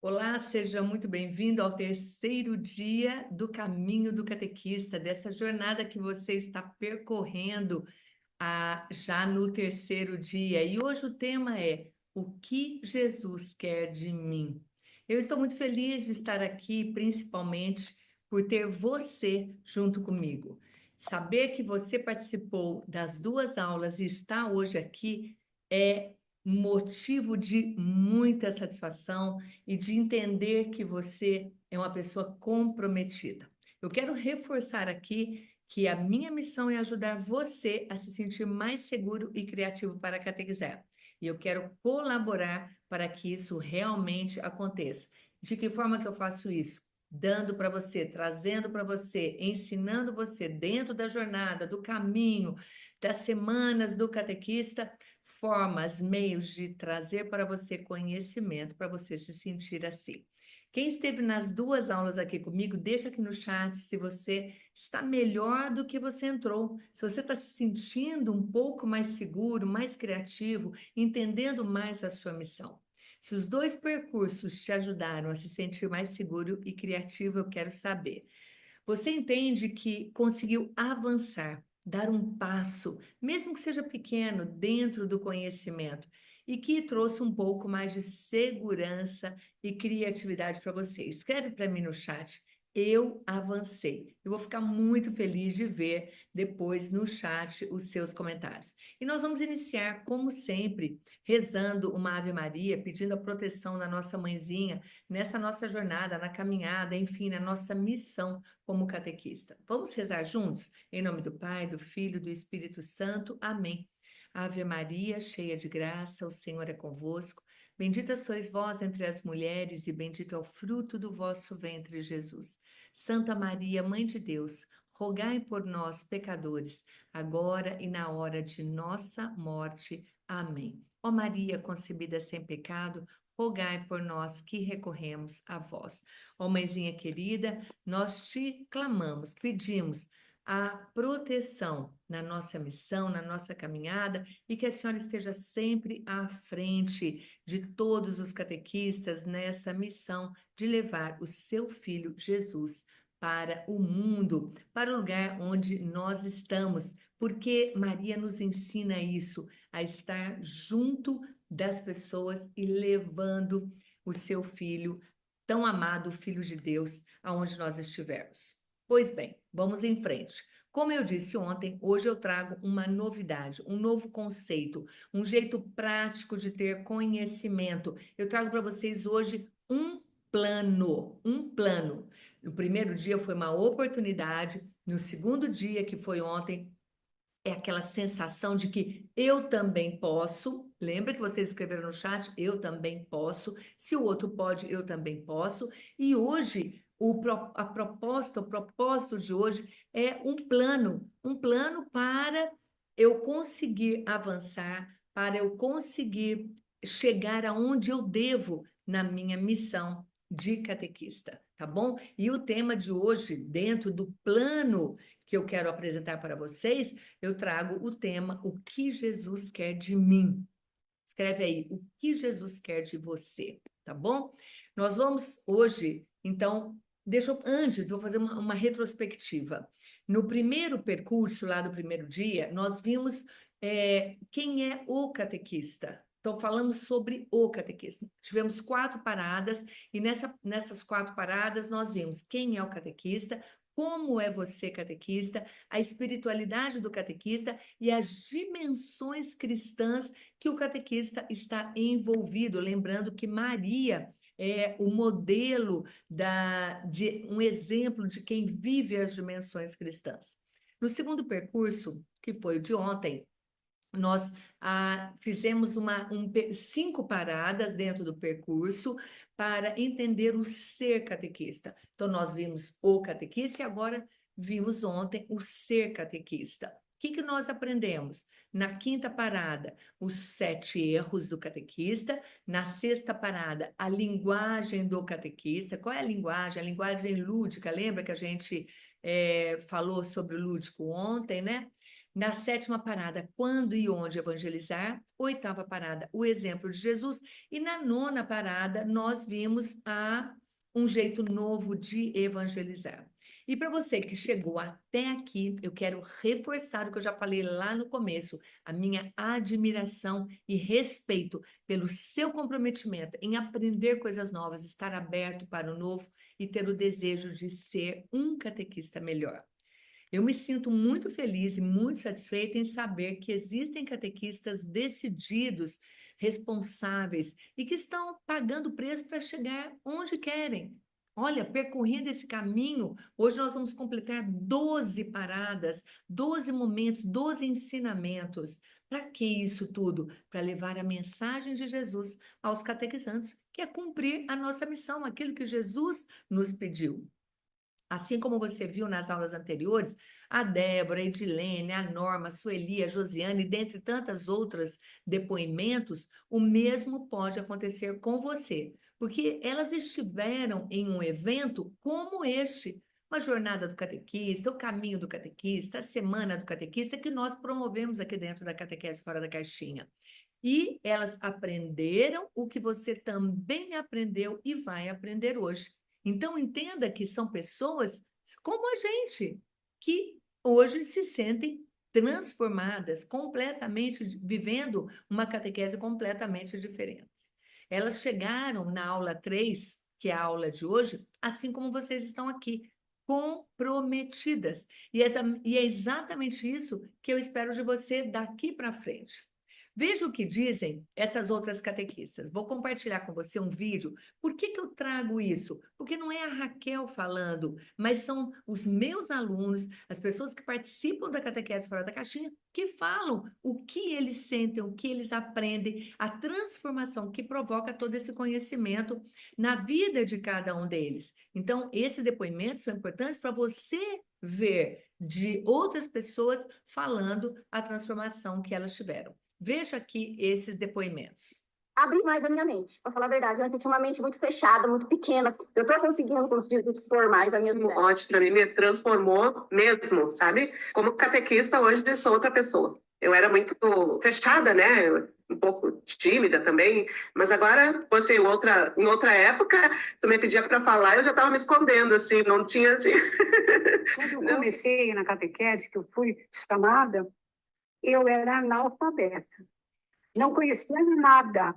Olá, seja muito bem-vindo ao terceiro dia do Caminho do Catequista, dessa jornada que você está percorrendo já no terceiro dia. E hoje o tema é: o que Jesus quer de mim? Eu estou muito feliz de estar aqui, principalmente por ter você junto comigo. Saber que você participou das duas aulas e está hoje aqui é motivo de muita satisfação e de entender que você é uma pessoa comprometida. Eu quero reforçar aqui que a minha missão é ajudar você a se sentir mais seguro e criativo para catequizar. E eu quero colaborar para que isso realmente aconteça. De que forma que eu faço isso? Dando para você, trazendo para você, ensinando você dentro da jornada, do caminho, das semanas do catequista, formas, meios de trazer para você conhecimento, para você se sentir assim. Quem esteve nas duas aulas aqui comigo, deixa aqui no chat se você está melhor do que você entrou. Se você está se sentindo um pouco mais seguro, mais criativo, entendendo mais a sua missão. Se os dois percursos te ajudaram a se sentir mais seguro e criativo, eu quero saber. Você entende que conseguiu avançar, dar um passo, mesmo que seja pequeno, dentro do conhecimento, e que trouxe um pouco mais de segurança e criatividade para você. Escreve para mim no chat. Eu avancei. Eu vou ficar muito feliz de ver depois no chat os seus comentários. E nós vamos iniciar, como sempre, rezando uma Ave Maria, pedindo a proteção da nossa mãezinha nessa nossa jornada, na caminhada, enfim, na nossa missão como catequista. Vamos rezar juntos? Em nome do Pai, do Filho e do Espírito Santo. Amém. Ave Maria, cheia de graça, o Senhor é convosco. Bendita sois vós entre as mulheres, e bendito é o fruto do vosso ventre, Jesus. Santa Maria, Mãe de Deus, rogai por nós, pecadores, agora e na hora de nossa morte. Amém. Ó Maria, concebida sem pecado, rogai por nós que recorremos a vós. Ó Mãezinha querida, nós te clamamos, pedimos a proteção na nossa missão, na nossa caminhada, e que a senhora esteja sempre à frente de todos os catequistas nessa missão de levar o seu filho Jesus para o mundo, para o lugar onde nós estamos, porque Maria nos ensina isso, a estar junto das pessoas e levando o seu filho tão amado Filho de Deus, aonde nós estivermos. Pois bem, vamos em frente. Como eu disse ontem, hoje eu trago uma novidade, um novo conceito, um jeito prático de ter conhecimento. Eu trago para vocês hoje um plano, um plano. No primeiro dia foi uma oportunidade, no segundo dia, que foi ontem, é aquela sensação de que eu também posso. Lembra que vocês escreveram no chat? Eu também posso. Se o outro pode, eu também posso. E hoje, a proposta, o propósito de hoje é um plano para eu conseguir avançar, para eu conseguir chegar aonde eu devo na minha missão de catequista, tá bom? E o tema de hoje, dentro do plano que eu quero apresentar para vocês, eu trago o tema: o que Jesus quer de mim. Escreve aí: o que Jesus quer de você, tá bom? Nós vamos hoje, então, antes, vou fazer uma retrospectiva. No primeiro percurso, lá do primeiro dia, nós vimos quem é o catequista. Então, falamos sobre o catequista. Tivemos 4 paradas, e nessas 4 paradas nós vimos quem é o catequista, como é você, catequista, a espiritualidade do catequista e as dimensões cristãs que o catequista está envolvido. Lembrando que Maria é o modelo de um exemplo de quem vive as dimensões cristãs. No segundo percurso, que foi o de ontem, nós fizemos 5 paradas dentro do percurso para entender o ser catequista. Então, nós vimos o catequista e agora vimos ontem o ser catequista. O que nós aprendemos? Na quinta parada, os 7 erros do catequista. Na sexta parada, a linguagem do catequista. Qual é a linguagem? A linguagem lúdica. Lembra que a gente falou sobre o lúdico ontem, né? Na 7ª parada, quando e onde evangelizar. 8ª parada, o exemplo de Jesus. E na 9ª parada, nós vimos um jeito novo de evangelizar. E para você que chegou até aqui, eu quero reforçar o que eu já falei lá no começo, a minha admiração e respeito pelo seu comprometimento em aprender coisas novas, estar aberto para o novo e ter o desejo de ser um catequista melhor. Eu me sinto muito feliz e muito satisfeita em saber que existem catequistas decididos, responsáveis e que estão pagando preço para chegar onde querem. Olha, percorrendo esse caminho, hoje nós vamos completar 12 paradas, 12 momentos, 12 ensinamentos. Para que isso tudo? Para levar a mensagem de Jesus aos catequizandos, que é cumprir a nossa missão, aquilo que Jesus nos pediu. Assim como você viu nas aulas anteriores, a Débora, a Edilene, a Norma, a Sueli, a Josiane, dentre tantas outras depoimentos, o mesmo pode acontecer com você, porque elas estiveram em um evento como este, uma jornada do catequista, o caminho do catequista, a semana do catequista, que nós promovemos aqui dentro da Catequese Fora da Caixinha. E elas aprenderam o que você também aprendeu e vai aprender hoje. Então, entenda que são pessoas como a gente, que hoje se sentem transformadas, completamente, vivendo uma catequese completamente diferente. Elas chegaram na aula 3, que é a aula de hoje, assim como vocês estão aqui, comprometidas. E é exatamente isso que eu espero de você daqui para frente. Veja o que dizem essas outras catequistas. Vou compartilhar com você um vídeo. Por que eu trago isso? Porque não é a Raquel falando, mas são os meus alunos, as pessoas que participam da Catequese Fora da Caixinha, que falam o que eles sentem, o que eles aprendem, a transformação que provoca todo esse conhecimento na vida de cada um deles. Então, esses depoimentos são importantes para você ver de outras pessoas falando a transformação que elas tiveram. Veja aqui esses depoimentos. Abrir mais a minha mente, para falar a verdade. Antes eu tinha uma mente muito fechada, muito pequena. Eu estou conseguindo expor mais a minha vida. Ótimo, para mim me transformou mesmo, sabe? Como catequista, hoje eu sou outra pessoa. Eu era muito fechada, né? Um pouco tímida também, mas agora, você em outra época, tu me pedia para falar, eu já estava me escondendo, assim, não tinha... Quando eu comecei na catequese, que eu fui chamada, eu era analfabeta. Não conhecia nada.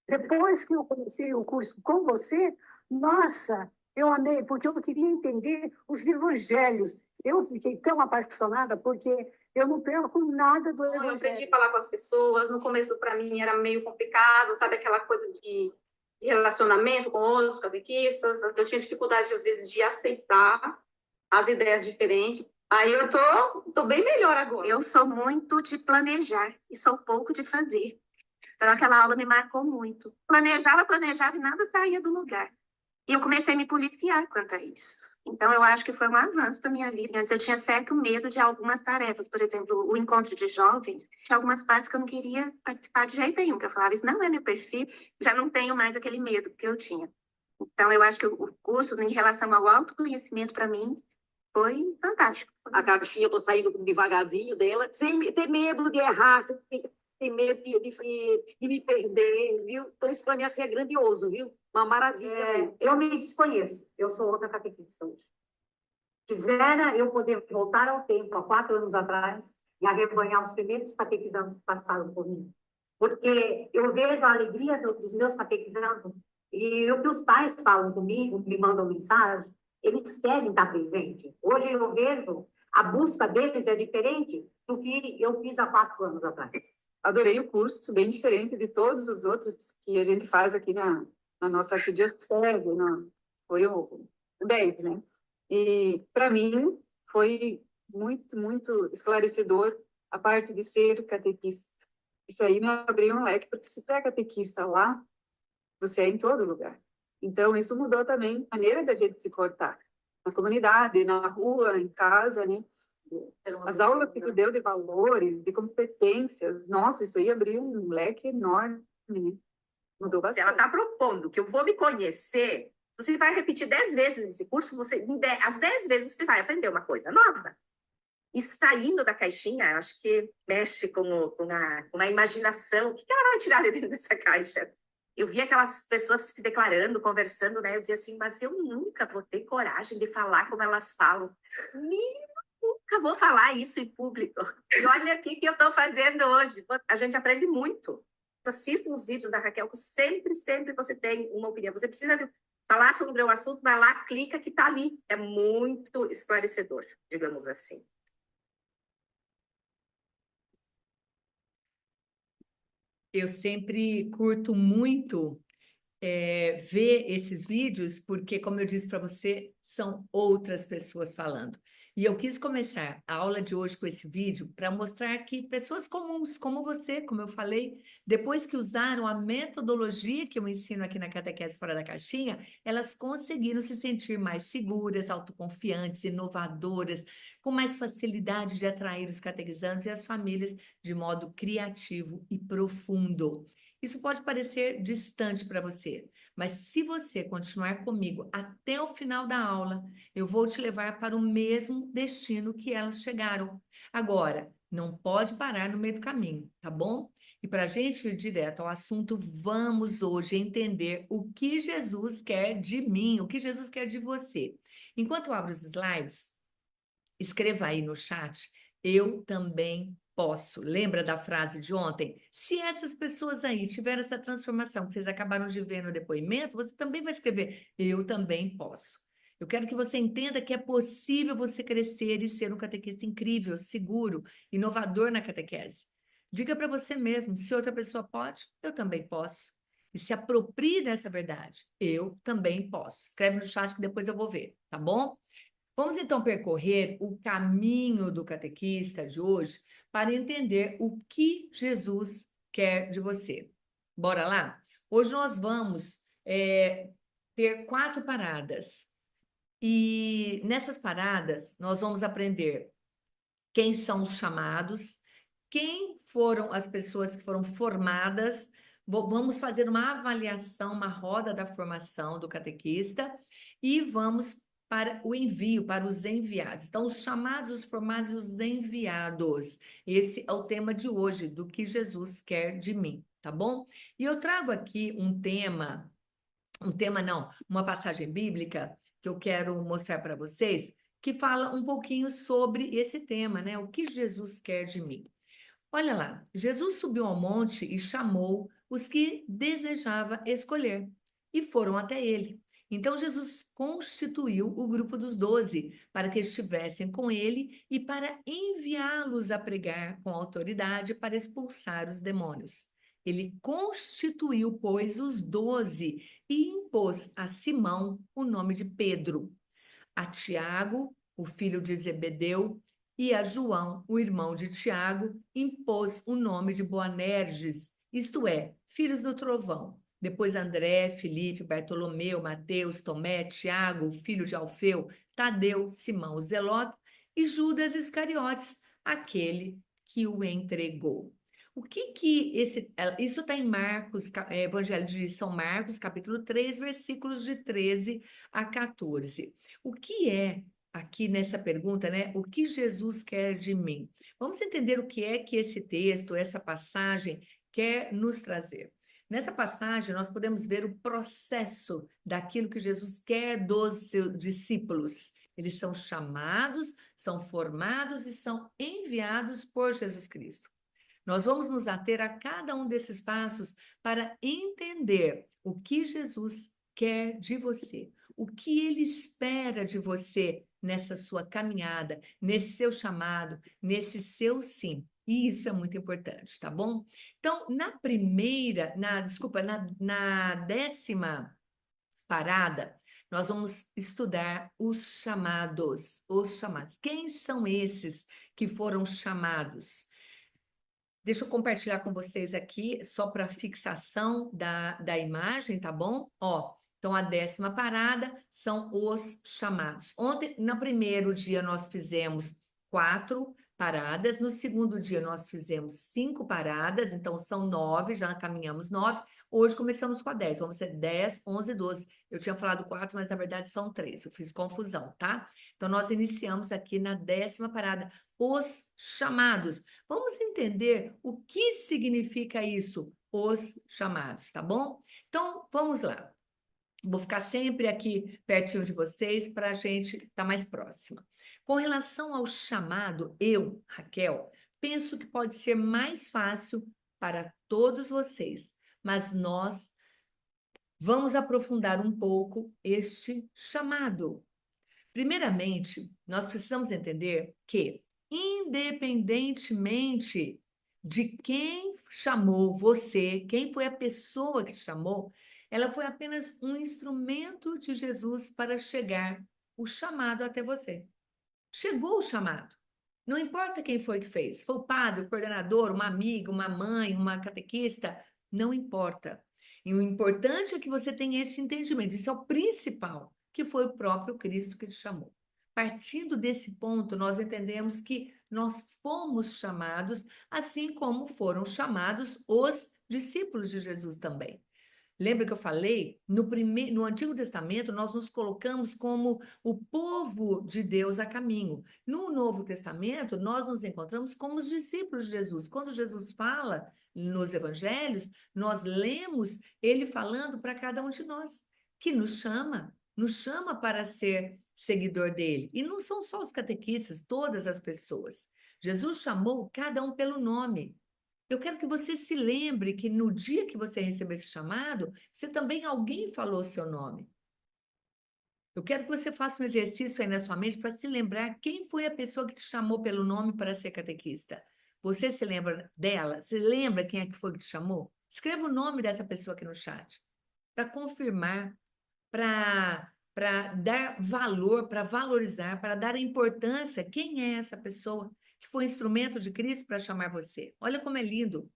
Depois que eu comecei o curso com você, nossa, eu amei, porque eu queria entender os evangelhos. Eu fiquei tão apaixonada, porque eu não perco nada do evangelho. Eu aprendi a falar com as pessoas. No começo, para mim, era meio complicado, sabe? Aquela coisa de relacionamento com outros catequistas. Eu tinha dificuldade, às vezes, de aceitar as ideias diferentes. Aí eu tô bem melhor agora. Eu sou muito de planejar e sou pouco de fazer. Então, aquela aula me marcou muito. Planejava e nada saía do lugar. E eu comecei a me policiar quanto a isso. Então, eu acho que foi um avanço para a minha vida. Antes eu tinha certo medo de algumas tarefas. Por exemplo, o encontro de jovens. Tinha algumas partes que eu não queria participar de jeito nenhum. Que eu falava, isso não é meu perfil. Já não tenho mais aquele medo que eu tinha. Então, eu acho que o curso, em relação ao autoconhecimento, para mim, foi fantástico. A caixinha, eu tô saindo devagarzinho dela, sem ter medo de errar, sem ter medo de me perder, viu? Então, isso para mim assim, é grandioso, viu? Uma maravilha. Eu me desconheço. Eu sou outra catequista hoje. Quisera eu poder voltar ao tempo, há 4 anos atrás, e arrebanhar os primeiros catequizandos que passaram por mim. Porque eu vejo a alegria dos meus catequizandos e o que os pais falam comigo, me mandam mensagem, eles querem estar presente. Hoje eu vejo a busca deles é diferente do que eu fiz há 4 anos atrás. Adorei o curso, bem diferente de todos os outros que a gente faz aqui na nossa arquidiocese, foi o 10, né? E, para mim, foi muito, muito esclarecedor a parte de ser catequista. Isso aí me abriu um leque, porque se tu é catequista lá, você é em todo lugar. Então, isso mudou também a maneira da gente se cortar. Na comunidade, na rua, em casa, né? As aulas que tu deu de valores, de competências, nossa, isso aí abriu um leque enorme, né? Mudou bastante. Se ela está propondo que eu vou me conhecer, você vai repetir 10 vezes esse curso, as 10 vezes você vai aprender uma coisa nova. E saindo da caixinha, eu acho que mexe com a imaginação. O que ela vai tirar de dentro dessa caixa? Eu via aquelas pessoas se declarando, conversando, né? Eu dizia assim, mas eu nunca vou ter coragem de falar como elas falam. Nunca vou falar isso em público. E olha aqui que eu estou fazendo hoje. A gente aprende muito. Assista os vídeos da Raquel, que sempre você tem uma opinião. Você precisa falar sobre um assunto, vai lá, clica que está ali. É muito esclarecedor, digamos assim. Eu sempre curto muito ver esses vídeos, porque, como eu disse para você, são outras pessoas falando. E eu quis começar a aula de hoje com esse vídeo para mostrar que pessoas comuns, como você, como eu falei, depois que usaram a metodologia que eu ensino aqui na Catequese Fora da Caixinha, elas conseguiram se sentir mais seguras, autoconfiantes, inovadoras, com mais facilidade de atrair os catequizandos e as famílias de modo criativo e profundo. Isso pode parecer distante para você, mas se você continuar comigo até o final da aula, eu vou te levar para o mesmo destino que elas chegaram. Agora, não pode parar no meio do caminho, tá bom? E para a gente ir direto ao assunto, vamos hoje entender o que Jesus quer de mim, o que Jesus quer de você. Enquanto eu abro os slides, escreva aí no chat, eu também posso. Lembra da frase de ontem? Se essas pessoas aí tiveram essa transformação que vocês acabaram de ver no depoimento, você também vai escrever, eu também posso. Eu quero que você entenda que é possível você crescer e ser um catequista incrível, seguro, inovador na catequese. Diga para você mesmo, se outra pessoa pode, eu também posso. E se aproprie dessa verdade, eu também posso. Escreve no chat que depois eu vou ver, tá bom? Vamos então percorrer o caminho do catequista de hoje para entender o que Jesus quer de você. Bora lá? Hoje nós vamos ter 4 paradas. E nessas paradas nós vamos aprender quem são os chamados, quem foram as pessoas que foram formadas. Vamos fazer uma avaliação, uma roda da formação do catequista e vamos para o envio, para os enviados. Então, os chamados, os formados e os enviados. Esse é o tema de hoje, do que Jesus quer de mim, tá bom? E eu trago aqui uma passagem bíblica que eu quero mostrar para vocês, que fala um pouquinho sobre esse tema, né? O que Jesus quer de mim. Olha lá, Jesus subiu ao monte e chamou os que desejava escolher, e foram até ele. Então Jesus constituiu o grupo dos 12 para que estivessem com ele e para enviá-los a pregar com autoridade para expulsar os demônios. Ele constituiu, pois, os 12 e impôs a Simão o nome de Pedro, a Tiago, o filho de Zebedeu, e a João, o irmão de Tiago, impôs o nome de Boanerges, isto é, filhos do trovão. Depois André, Filipe, Bartolomeu, Mateus, Tomé, Tiago, filho de Alfeu, Tadeu, Simão o Zelota e Judas Iscariotes, aquele que o entregou. O que isso está em Marcos, Evangelho de São Marcos, capítulo 3, versículos de 13 a 14. O que é, aqui nessa pergunta, né? O que Jesus quer de mim? Vamos entender o que é que esse texto, essa passagem quer nos trazer. Nessa passagem, nós podemos ver o processo daquilo que Jesus quer dos seus discípulos. Eles são chamados, são formados e são enviados por Jesus Cristo. Nós vamos nos ater a cada um desses passos para entender o que Jesus quer de você, o que ele espera de você nessa sua caminhada, nesse seu chamado, nesse seu sim. E isso é muito importante, tá bom? Então, na 10ª parada, nós vamos estudar os chamados, os chamados. Quem são esses que foram chamados? Deixa eu compartilhar com vocês aqui, só para fixação da imagem, tá bom? Ó, então, a 10ª parada são os chamados. Ontem, no primeiro dia, nós fizemos 4 paradas. No segundo dia, nós fizemos 5 paradas, então são 9, já caminhamos 9. Hoje começamos com a 10, vamos ser 10, 11, 12. Eu tinha falado 4, mas na verdade são 3, eu fiz confusão, tá? Então, nós iniciamos aqui na 10ª parada, os chamados. Vamos entender o que significa isso, os chamados, tá bom? Então, vamos lá. Vou ficar sempre aqui pertinho de vocês para a gente estar mais próxima. Com relação ao chamado, eu, Raquel, penso que pode ser mais fácil para todos vocês, mas nós vamos aprofundar um pouco este chamado. Primeiramente, nós precisamos entender que, independentemente de quem chamou você, quem foi a pessoa que te chamou, ela foi apenas um instrumento de Jesus para chegar o chamado até você. Chegou o chamado. Não importa quem foi que fez, foi o padre, o coordenador, uma amiga, uma mãe, uma catequista, não importa. E o importante é que você tenha esse entendimento, isso é o principal, que foi o próprio Cristo que te chamou. Partindo desse ponto, nós entendemos que nós fomos chamados, assim como foram chamados os discípulos de Jesus também. Lembra que eu falei? No Antigo Testamento, nós nos colocamos como o povo de Deus a caminho. No Novo Testamento, nós nos encontramos como os discípulos de Jesus. Quando Jesus fala nos evangelhos, nós lemos ele falando para cada um de nós, que nos chama para ser seguidor dele. E não são só os catequistas, todas as pessoas. Jesus chamou cada um pelo nome. Eu quero que você se lembre que no dia que você recebeu esse chamado, alguém falou o seu nome. Eu quero que você faça um exercício aí na sua mente para se lembrar quem foi a pessoa que te chamou pelo nome para ser catequista. Você se lembra dela? Você lembra quem é que foi que te chamou? Escreva o nome dessa pessoa aqui no chat, para confirmar, para dar valor, para valorizar, para dar importância. Quem é essa pessoa que foi instrumento de Cristo para chamar você? Olha como é lindo.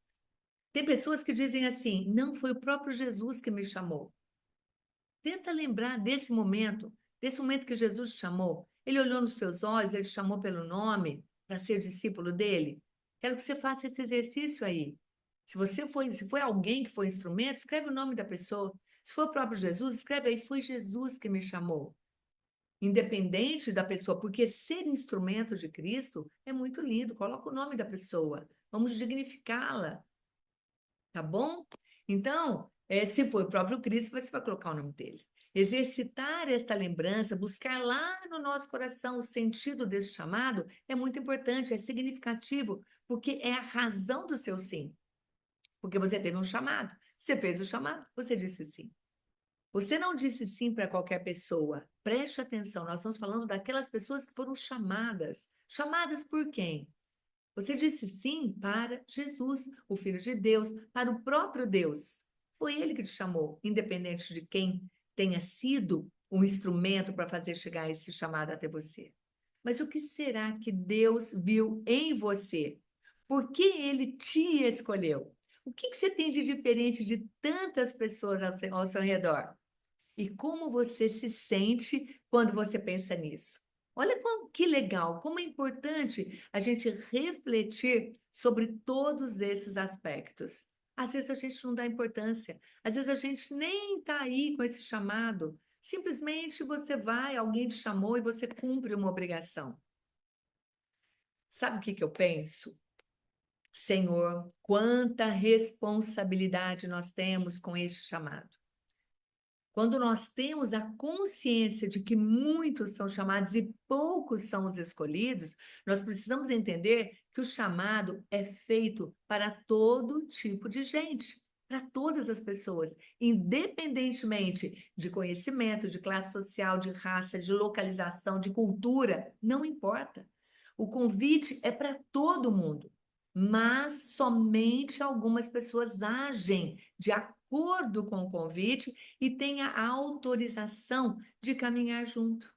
Tem pessoas que dizem assim, não, foi o próprio Jesus que me chamou. Tenta lembrar desse momento que Jesus te chamou. Ele olhou nos seus olhos, ele te chamou pelo nome para ser discípulo dele. Quero que você faça esse exercício aí. Se foi alguém que foi instrumento, escreve o nome da pessoa. Se for o próprio Jesus, escreve aí, foi Jesus que me chamou. Independente da pessoa, porque ser instrumento de Cristo é muito lindo. Coloca o nome da pessoa. Vamos dignificá-la. Tá bom? Então, se for o próprio Cristo, você vai colocar o nome dele. Exercitar esta lembrança, buscar lá no nosso coração o sentido desse chamado é muito importante, é significativo, porque é a razão do seu sim. Porque você teve um chamado. Você fez o chamado, você disse sim. Você não disse sim para qualquer pessoa. Preste atenção, nós estamos falando daquelas pessoas que foram chamadas. Chamadas por quem? Você disse sim para Jesus, o Filho de Deus, para o próprio Deus. Foi ele que te chamou, independente de quem tenha sido um instrumento para fazer chegar esse chamado até você. Mas o que será que Deus viu em você? Por que ele te escolheu? O que você tem de diferente de tantas pessoas ao seu redor? E como você se sente quando você pensa nisso? Olha que legal, como é importante a gente refletir sobre todos esses aspectos. Às vezes a gente não dá importância, às vezes a gente nem está aí com esse chamado. Simplesmente você vai, alguém te chamou e você cumpre uma obrigação. Sabe o que eu penso? Senhor, quanta responsabilidade nós temos com este chamado. Quando nós temos a consciência de que muitos são chamados e poucos são os escolhidos, nós precisamos entender que o chamado é feito para todo tipo de gente, para todas as pessoas, independentemente de conhecimento, de classe social, de raça, de localização, de cultura, não importa. O convite é para todo mundo, mas somente algumas pessoas agem de acordo com o convite e têm a autorização de caminhar junto.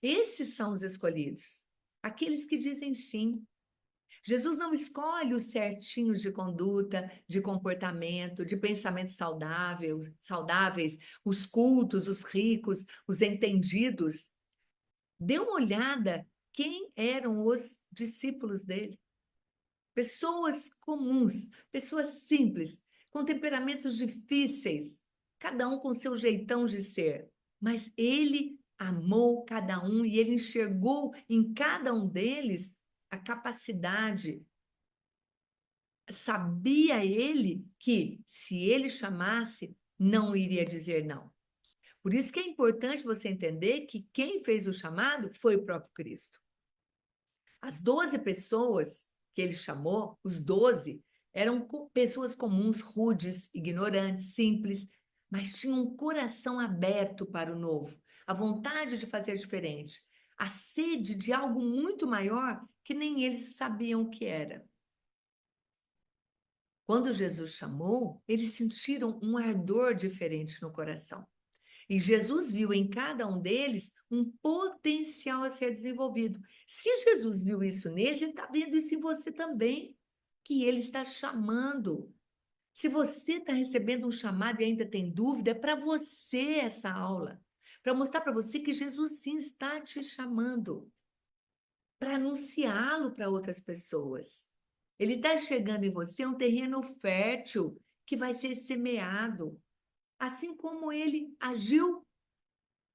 Esses são os escolhidos, aqueles que dizem sim. Jesus não escolhe os certinhos de conduta, de comportamento, de pensamentos saudáveis, os cultos, os ricos, os entendidos. Dê uma olhada quem eram os discípulos dele. Pessoas comuns, pessoas simples, com temperamentos difíceis, cada um com seu jeitão de ser. Mas ele amou cada um e ele enxergou em cada um deles a capacidade. Sabia ele que, se ele chamasse, não iria dizer não. Por isso que é importante você entender que quem fez o chamado foi o próprio Cristo. As 12 pessoas que ele chamou, os 12, eram pessoas comuns, rudes, ignorantes, simples, mas tinham um coração aberto para o novo, a vontade de fazer diferente, a sede de algo muito maior que nem eles sabiam o que era. Quando Jesus chamou, eles sentiram um ardor diferente no coração. E Jesus viu em cada um deles um potencial a ser desenvolvido. Se Jesus viu isso neles, ele está vendo isso em você também, que ele está chamando. Se você está recebendo um chamado e ainda tem dúvida, é para você essa aula. Para mostrar para você que Jesus sim está te chamando. Para anunciá-lo para outras pessoas. Ele está chegando em você um terreno fértil que vai ser semeado. Assim como ele agiu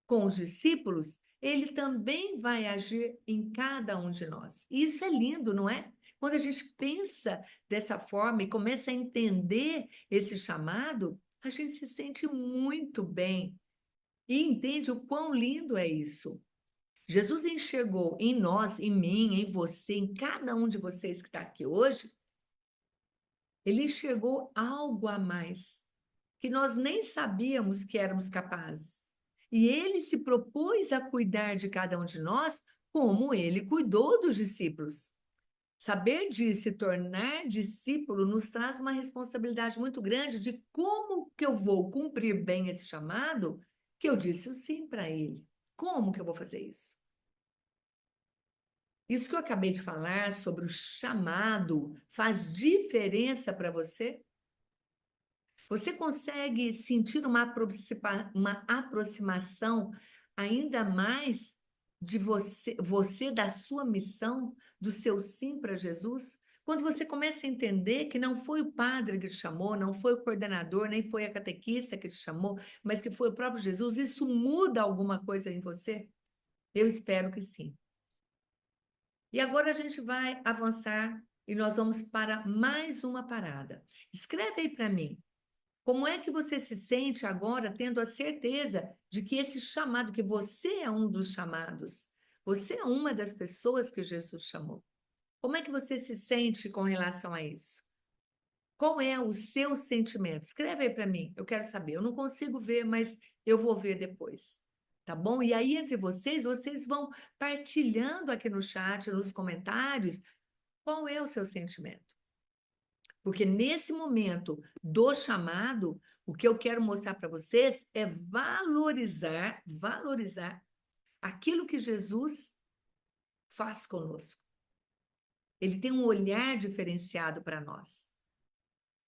com os discípulos, ele também vai agir em cada um de nós. E isso é lindo, não é? Quando a gente pensa dessa forma e começa a entender esse chamado, a gente se sente muito bem e entende o quão lindo é isso. Jesus enxergou em nós, em mim, em você, em cada um de vocês que está aqui hoje, ele enxergou algo a mais, que nós nem sabíamos que éramos capazes. E ele se propôs a cuidar de cada um de nós como ele cuidou dos discípulos. Saber disso e tornar discípulo nos traz uma responsabilidade muito grande de como que eu vou cumprir bem esse chamado que eu disse o sim para ele. Como que eu vou fazer isso? Isso que eu acabei de falar sobre o chamado faz diferença para você? Você consegue sentir uma aproximação ainda mais de você da sua missão, do seu sim para Jesus? Quando você começa a entender que não foi o padre que te chamou, não foi o coordenador, nem foi a catequista que te chamou, mas que foi o próprio Jesus, isso muda alguma coisa em você? Eu espero que sim. E agora a gente vai avançar e nós vamos para mais uma parada. Escreve aí para mim. Como é que você se sente agora tendo a certeza de que esse chamado, que você é um dos chamados, você é uma das pessoas que Jesus chamou? Como é que você se sente com relação a isso? Qual é o seu sentimento? Escreve aí para mim, eu quero saber. Eu não consigo ver, mas eu vou ver depois. Tá bom? E aí, entre vocês vão partilhando aqui no chat, nos comentários, qual é o seu sentimento. Porque nesse momento do chamado, o que eu quero mostrar para vocês é valorizar aquilo que Jesus faz conosco. Ele tem um olhar diferenciado para nós.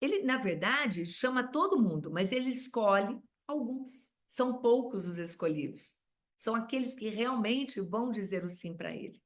Ele, na verdade, chama todo mundo, mas ele escolhe alguns. São poucos os escolhidos. São aqueles que realmente vão dizer o sim para ele.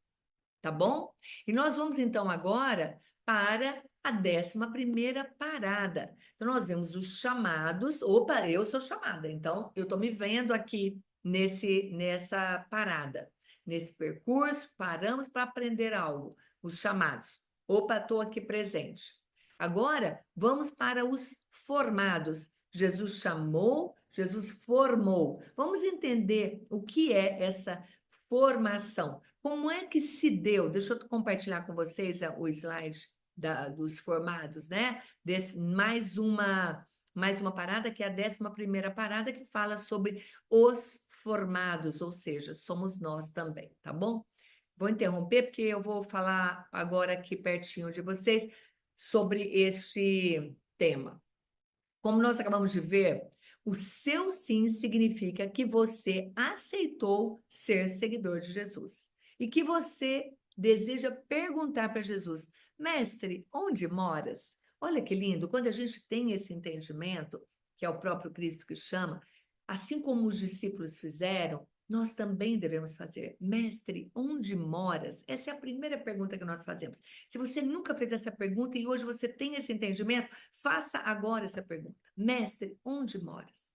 Tá bom? E nós vamos então agora para a 11ª parada. Então, nós vemos os chamados. Opa, eu sou chamada, então eu estou me vendo aqui nessa parada, nesse percurso, paramos para aprender algo, os chamados. Opa, estou aqui presente. Agora, vamos para os formados. Jesus chamou, Jesus formou. Vamos entender o que é essa formação. Como é que se deu? Deixa eu compartilhar com vocês o slide dos formados, né? Mais uma parada, que é a 11ª parada, que fala sobre os formados, ou seja, somos nós também, tá bom? Vou interromper, porque eu vou falar agora aqui pertinho de vocês sobre este tema. Como nós acabamos de ver, o seu sim significa que você aceitou ser seguidor de Jesus e que você deseja perguntar para Jesus: mestre, onde moras? Olha que lindo, quando a gente tem esse entendimento, que é o próprio Cristo que chama, assim como os discípulos fizeram, nós também devemos fazer. Mestre, onde moras? Essa é a primeira pergunta que nós fazemos. Se você nunca fez essa pergunta e hoje você tem esse entendimento, faça agora essa pergunta. Mestre, onde moras?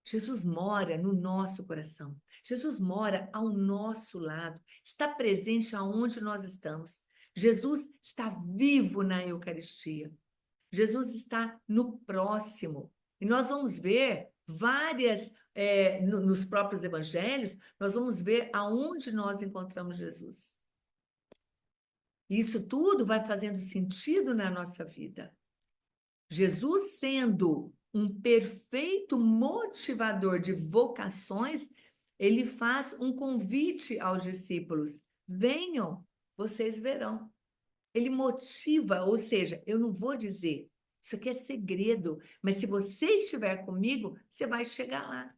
Jesus mora no nosso coração. Jesus mora ao nosso lado. Está presente aonde nós estamos. Jesus está vivo na Eucaristia. Jesus está no próximo. E nós vamos ver várias, nos próprios evangelhos, nós vamos ver aonde nós encontramos Jesus. Isso tudo vai fazendo sentido na nossa vida. Jesus sendo um perfeito motivador de vocações, ele faz um convite aos discípulos: venham, vocês verão. Ele motiva, ou seja, eu não vou dizer, isso aqui é segredo, mas se você estiver comigo, você vai chegar lá.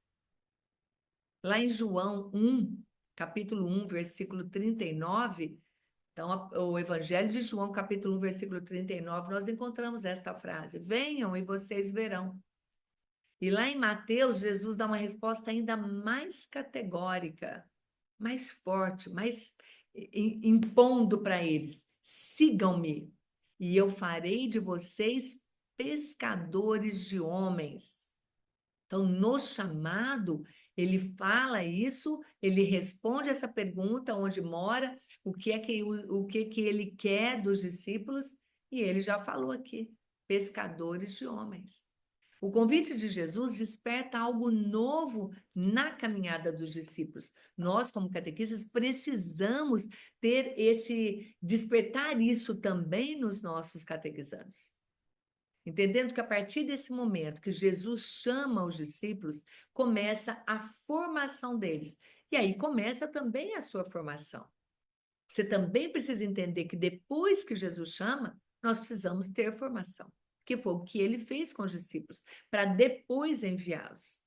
Lá em João 1, capítulo 1, versículo 39, então o Evangelho de João, capítulo 1, versículo 39, nós encontramos esta frase: venham e vocês verão. E lá em Mateus, Jesus dá uma resposta ainda mais categórica, mais forte, mais impondo para eles: sigam-me, e eu farei de vocês pescadores de homens. Então, no chamado, ele fala isso, ele responde essa pergunta: onde mora, o que ele quer dos discípulos, e ele já falou aqui: pescadores de homens. O convite de Jesus desperta algo novo na caminhada dos discípulos. Nós, como catequistas, precisamos despertar isso também nos nossos catequizandos. Entendendo que a partir desse momento que Jesus chama os discípulos, começa a formação deles. E aí começa também a sua formação. Você também precisa entender que depois que Jesus chama, nós precisamos ter formação, que foi o que ele fez com os discípulos, para depois enviá-los.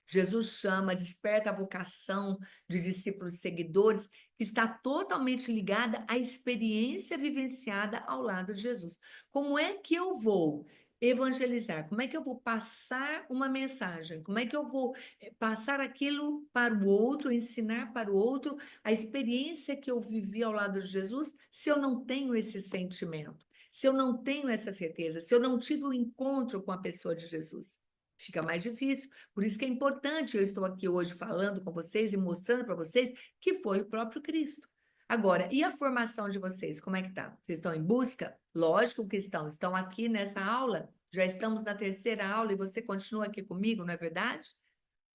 Jesus chama, desperta a vocação de discípulos seguidores, que está totalmente ligada à experiência vivenciada ao lado de Jesus. Como é que eu vou evangelizar? Como é que eu vou passar uma mensagem? Como é que eu vou passar aquilo para o outro, ensinar para o outro a experiência que eu vivi ao lado de Jesus, se eu não tenho esse sentimento? Se eu não tenho essa certeza, se eu não tive um encontro com a pessoa de Jesus? Fica mais difícil. Por isso que é importante, eu estou aqui hoje falando com vocês e mostrando para vocês que foi o próprio Cristo. Agora, e a formação de vocês? Como é que tá? Vocês estão em busca? Lógico que estão. Estão aqui nessa aula, já estamos na terceira aula e você continua aqui comigo, não é verdade?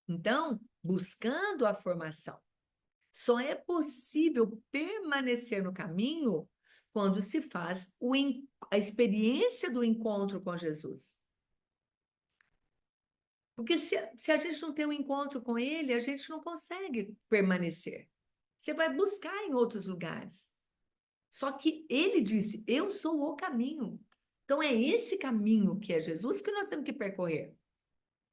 Então, buscando a formação. Só é possível permanecer no caminho quando se faz a experiência do encontro com Jesus. Porque se a gente não tem um encontro com ele, a gente não consegue permanecer. Você vai buscar em outros lugares. Só que ele disse: eu sou o caminho. Então é esse caminho que é Jesus que nós temos que percorrer.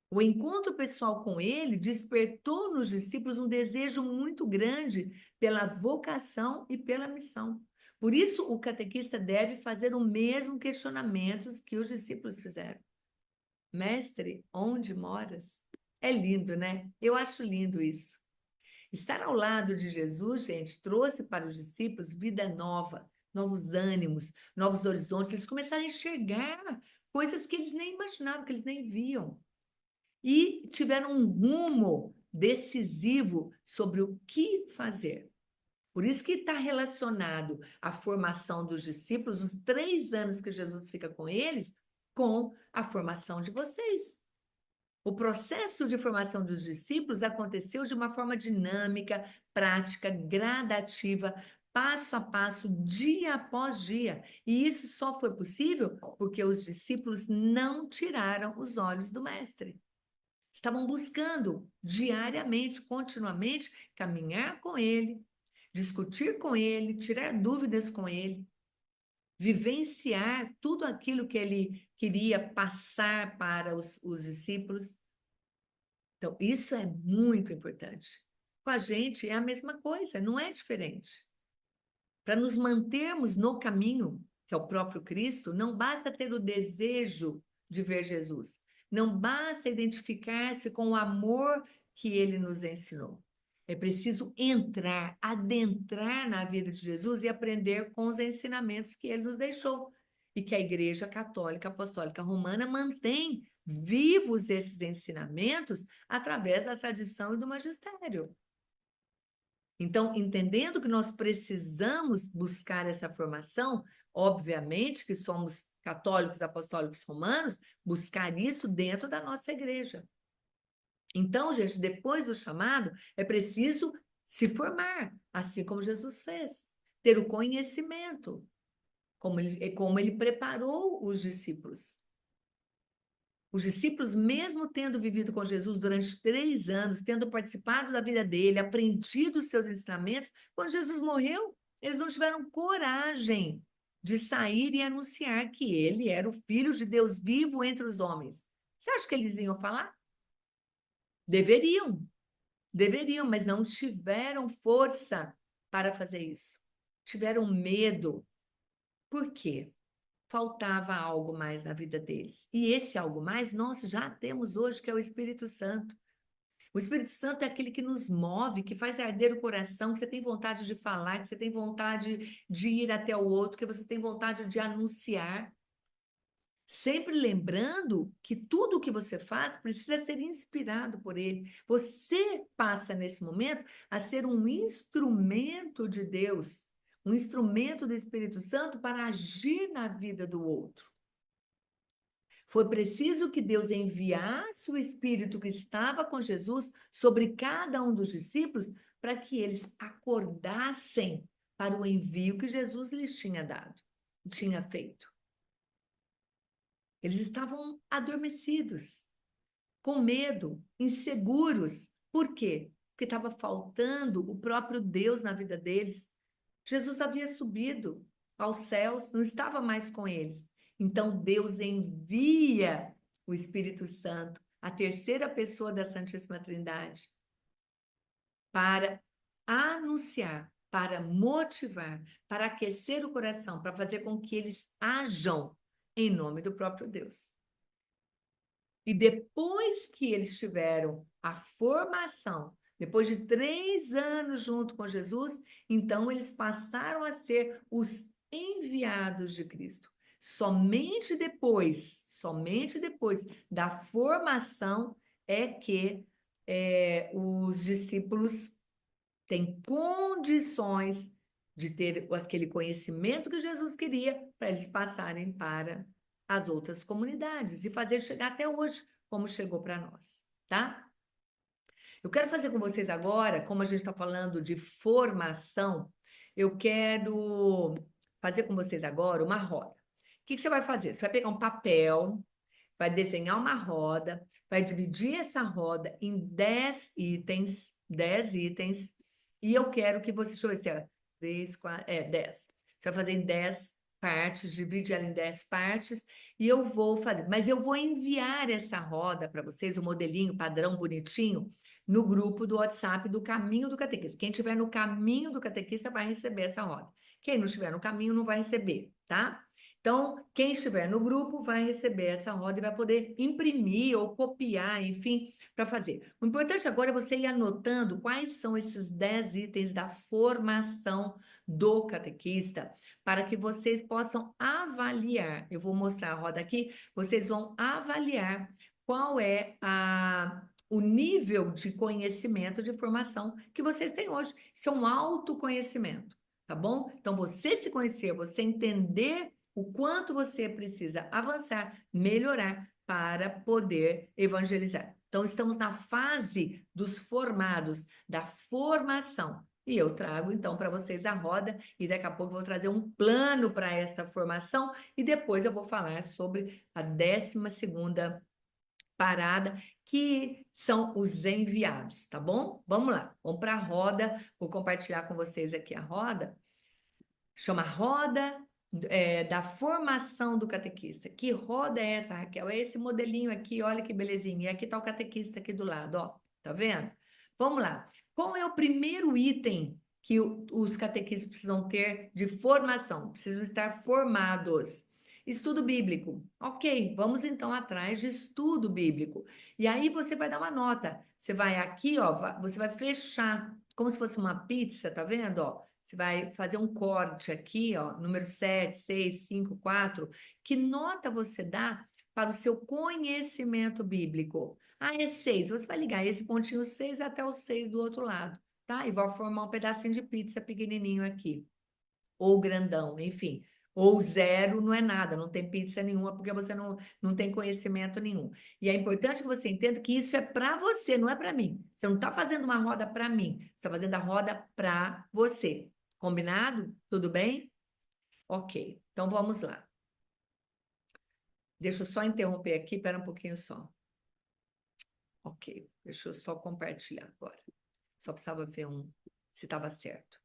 O encontro pessoal com ele despertou nos discípulos um desejo muito grande pela vocação e pela missão. Por isso, o catequista deve fazer o mesmo questionamento que os discípulos fizeram. Mestre, onde moras? É lindo, né? Eu acho lindo isso. Estar ao lado de Jesus, gente, trouxe para os discípulos vida nova, novos ânimos, novos horizontes. Eles começaram a enxergar coisas que eles nem imaginavam, que eles nem viam. E tiveram um rumo decisivo sobre o que fazer. Por isso que está relacionado à formação dos discípulos, os 3 anos que Jesus fica com eles, com a formação de vocês. O processo de formação dos discípulos aconteceu de uma forma dinâmica, prática, gradativa, passo a passo, dia após dia. E isso só foi possível porque os discípulos não tiraram os olhos do Mestre. Estavam buscando diariamente, continuamente, caminhar com ele, discutir com ele, tirar dúvidas com ele, vivenciar tudo aquilo que ele queria passar para os discípulos. Então, isso é muito importante. Com a gente é a mesma coisa, não é diferente. Para nos mantermos no caminho, que é o próprio Cristo, não basta ter o desejo de ver Jesus. Não basta identificar-se com o amor que ele nos ensinou. É preciso entrar, adentrar na vida de Jesus e aprender com os ensinamentos que ele nos deixou. E que a Igreja Católica Apostólica Romana mantém vivos esses ensinamentos através da tradição e do magistério. Então, entendendo que nós precisamos buscar essa formação, obviamente que somos católicos apostólicos romanos, buscar isso dentro da nossa igreja. Então, gente, depois do chamado, é preciso se formar, assim como Jesus fez, ter o conhecimento, como ele preparou os discípulos. Os discípulos, mesmo tendo vivido com Jesus durante 3 anos, tendo participado da vida dele, aprendido os seus ensinamentos, quando Jesus morreu, eles não tiveram coragem de sair e anunciar que ele era o Filho de Deus vivo entre os homens. Você acha que eles iam falar? Deveriam, mas não tiveram força para fazer isso. Tiveram medo. Por quê? Faltava algo mais na vida deles. E esse algo mais nós já temos hoje, que é o Espírito Santo. O Espírito Santo é aquele que nos move, que faz arder o coração, que você tem vontade de falar, que você tem vontade de ir até o outro, que você tem vontade de anunciar. Sempre lembrando que tudo o que você faz precisa ser inspirado por ele. Você passa, nesse momento, a ser um instrumento de Deus, um instrumento do Espírito Santo para agir na vida do outro. Foi preciso que Deus enviasse o Espírito que estava com Jesus sobre cada um dos discípulos para que eles acordassem para o envio que Jesus lhes tinha dado, tinha feito. Eles estavam adormecidos, com medo, inseguros. Por quê? Porque estava faltando o próprio Deus na vida deles. Jesus havia subido aos céus, não estava mais com eles. Então, Deus envia o Espírito Santo, a terceira pessoa da Santíssima Trindade, para anunciar, para motivar, para aquecer o coração, para fazer com que eles ajam em nome do próprio Deus. E depois que eles tiveram a formação, depois de 3 anos junto com Jesus, então eles passaram a ser os enviados de Cristo. Somente depois da formação é que os discípulos têm condições de ter aquele conhecimento que Jesus queria para eles passarem para as outras comunidades e fazer chegar até hoje, como chegou para nós, tá? Eu quero fazer com vocês agora, como a gente está falando de formação, eu quero fazer com vocês agora uma roda. O que você vai fazer? Você vai pegar um papel, vai desenhar uma roda, vai dividir essa roda em 10 itens, e eu quero que você, deixa eu ver se é 3, 4, 10. Você vai fazer em 10 partes, divide ela em 10 partes, e eu vou fazer. Mas eu vou enviar essa roda para vocês, o modelinho padrão bonitinho, no grupo do WhatsApp do Caminho do Catequista. Quem estiver no Caminho do Catequista vai receber essa roda. Quem não estiver no caminho não vai receber, tá? Então, quem estiver no grupo vai receber essa roda e vai poder imprimir ou copiar, enfim, para fazer. O importante agora é você ir anotando quais são esses 10 itens da formação do catequista, para que vocês possam avaliar. Eu vou mostrar a roda aqui, vocês vão avaliar qual é o nível de conhecimento, de formação que vocês têm hoje. Isso é um autoconhecimento, tá bom? Então, você se conhecer, você entender o quanto você precisa avançar, melhorar para poder evangelizar. Então, estamos na fase dos formados, da formação. E eu trago, então, para vocês a roda e daqui a pouco eu vou trazer um plano para esta formação e depois eu vou falar sobre a 12ª parada, que são os enviados, tá bom? Vamos lá, vamos para a roda, vou compartilhar com vocês aqui a roda. Chama Roda da Formação do Catequista. Que roda é essa, Raquel? É esse modelinho aqui, olha que belezinha. E aqui está o catequista aqui do lado, ó. Tá vendo? Vamos lá. Qual é o primeiro item que os catequistas precisam ter de formação? Precisam estar formados. Estudo bíblico. Ok, vamos então atrás de estudo bíblico. E aí você vai dar uma nota. Você vai aqui, ó, você vai fechar, como se fosse uma pizza, tá vendo, ó? Você vai fazer um corte aqui, ó, número 7, 6, 5, 4. Que nota você dá para o seu conhecimento bíblico? Ah, é 6. Você vai ligar esse pontinho 6 até o 6 do outro lado, tá? E vai formar um pedacinho de pizza pequenininho aqui. Ou grandão, enfim. Ou 0 não é nada, não tem pizza nenhuma, porque você não tem conhecimento nenhum. E é importante que você entenda que isso é para você, não é para mim. Você não está fazendo uma roda para mim, você está fazendo a roda para você. Combinado? Tudo bem? Ok, então vamos lá. Deixa eu só interromper aqui, espera um pouquinho só. Ok, deixa eu só compartilhar agora. Só precisava ver se estava certo.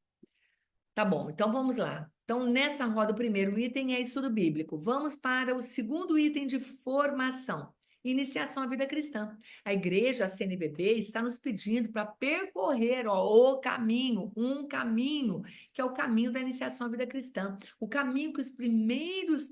Tá bom, então vamos lá. Então, nessa roda, o primeiro item é estudo bíblico. Vamos para o segundo item de formação. Iniciação à vida cristã. A igreja, a CNBB, está nos pedindo para percorrer o caminho, um caminho, que é o caminho da iniciação à vida cristã. O caminho que os primeiros,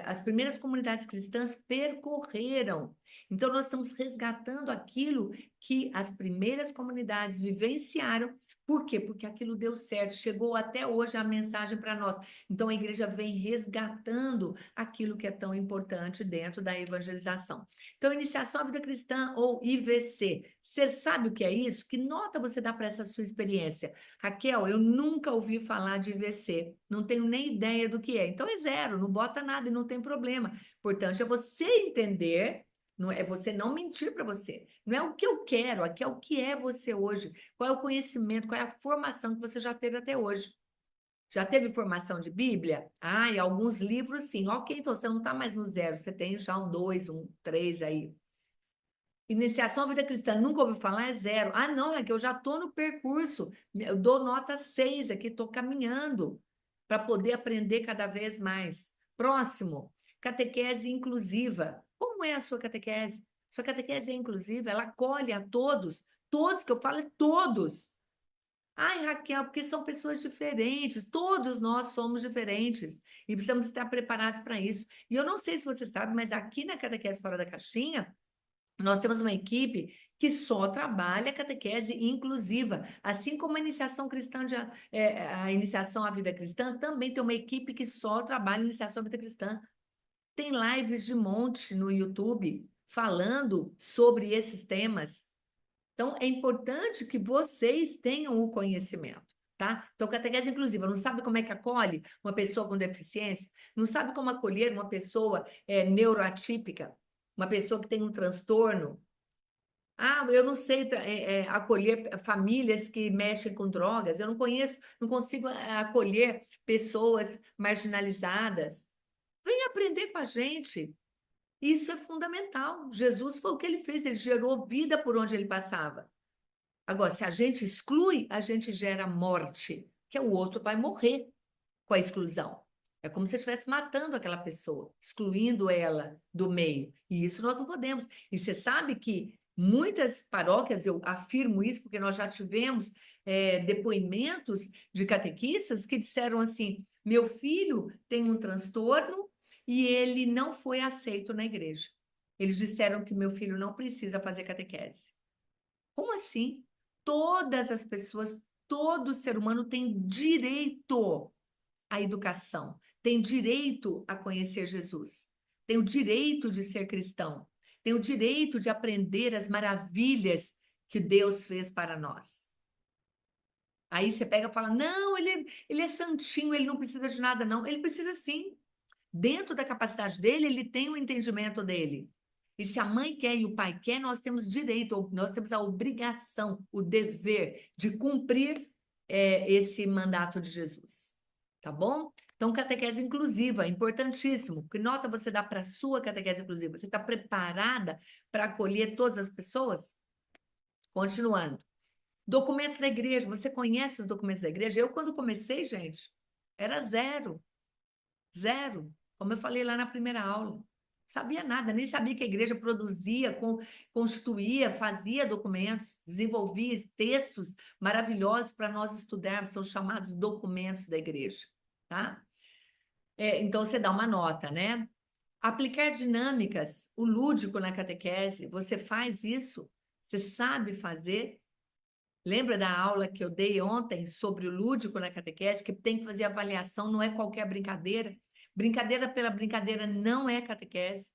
as primeiras comunidades cristãs percorreram. Então, nós estamos resgatando aquilo que as primeiras comunidades vivenciaram. Por quê? Porque aquilo deu certo, chegou até hoje a mensagem para nós. Então, a igreja vem resgatando aquilo que é tão importante dentro da evangelização. Então, Iniciação à Vida Cristã, ou IVC. Você sabe o que é isso? Que nota você dá para essa sua experiência? Raquel, eu nunca ouvi falar de IVC, não tenho nem ideia do que é. Então, é 0, não bota nada e não tem problema. Importante é você entender. Não é você não mentir para você. Não é o que eu quero, aqui é o que é você hoje. Qual é o conhecimento, qual é a formação que você já teve até hoje? Já teve formação de Bíblia? Ah, e alguns livros sim. Ok, então você não está mais no 0, você tem já um 2, um 3 aí. Iniciação à vida cristã, nunca ouviu falar? É 0. Ah, não, é que eu já estou no percurso. Eu dou nota 6 aqui, estou caminhando para poder aprender cada vez mais. Próximo, catequese inclusiva. Como é a sua catequese? Sua catequese é inclusiva, ela acolhe a todos. Todos que eu falo é todos. Ai, Raquel, porque são pessoas diferentes. Todos nós somos diferentes e precisamos estar preparados para isso. E eu não sei se você sabe, mas aqui na Catequese Fora da Caixinha, nós temos uma equipe que só trabalha catequese inclusiva, assim como a iniciação cristã, a iniciação à vida cristã, também tem uma equipe que só trabalha iniciação à vida cristã. Tem lives de monte no YouTube falando sobre esses temas. Então, é importante que vocês tenham o conhecimento, tá? Então, catequese inclusiva, não sabe como é que acolhe uma pessoa com deficiência? Não sabe como acolher uma pessoa neuroatípica? Uma pessoa que tem um transtorno? Ah, eu não sei acolher famílias que mexem com drogas, eu não conheço, não consigo acolher pessoas marginalizadas. Vem aprender com a gente. Isso é fundamental. Jesus foi o que ele fez, ele gerou vida por onde ele passava. Agora, se a gente exclui, a gente gera morte, que o outro vai morrer com a exclusão. É como se estivesse matando aquela pessoa, excluindo ela do meio. E isso nós não podemos. E você sabe que muitas paróquias, eu afirmo isso porque nós já tivemos depoimentos de catequistas que disseram assim: meu filho tem um transtorno e ele não foi aceito na igreja. Eles disseram que meu filho não precisa fazer catequese. Como assim? Todas as pessoas, todo ser humano tem direito à educação, tem direito a conhecer Jesus, tem o direito de ser cristão, tem o direito de aprender as maravilhas que Deus fez para nós. Aí você pega e fala, não, ele é santinho, ele não precisa de nada, não. Ele precisa sim. Dentro da capacidade dele, ele tem o entendimento dele. E se a mãe quer e o pai quer, nós temos direito, nós temos a obrigação, o dever de cumprir esse mandato de Jesus. Tá bom? Então, catequese inclusiva, importantíssimo. Que nota você dá para a sua catequese inclusiva? Você está preparada para acolher todas as pessoas? Continuando. Documentos da igreja, você conhece os documentos da igreja? Eu, quando comecei, gente, era 0. 0. Como eu falei lá na primeira aula. Sabia nada, nem sabia que a igreja produzia, constituía, fazia documentos, desenvolvia textos maravilhosos para nós estudarmos, são chamados documentos da igreja, tá? Então você dá uma nota, né? Aplicar dinâmicas, o lúdico na catequese, você faz isso? Você sabe fazer? Lembra da aula que eu dei ontem sobre o lúdico na catequese, que tem que fazer avaliação, não é qualquer brincadeira? Brincadeira pela brincadeira não é catequese.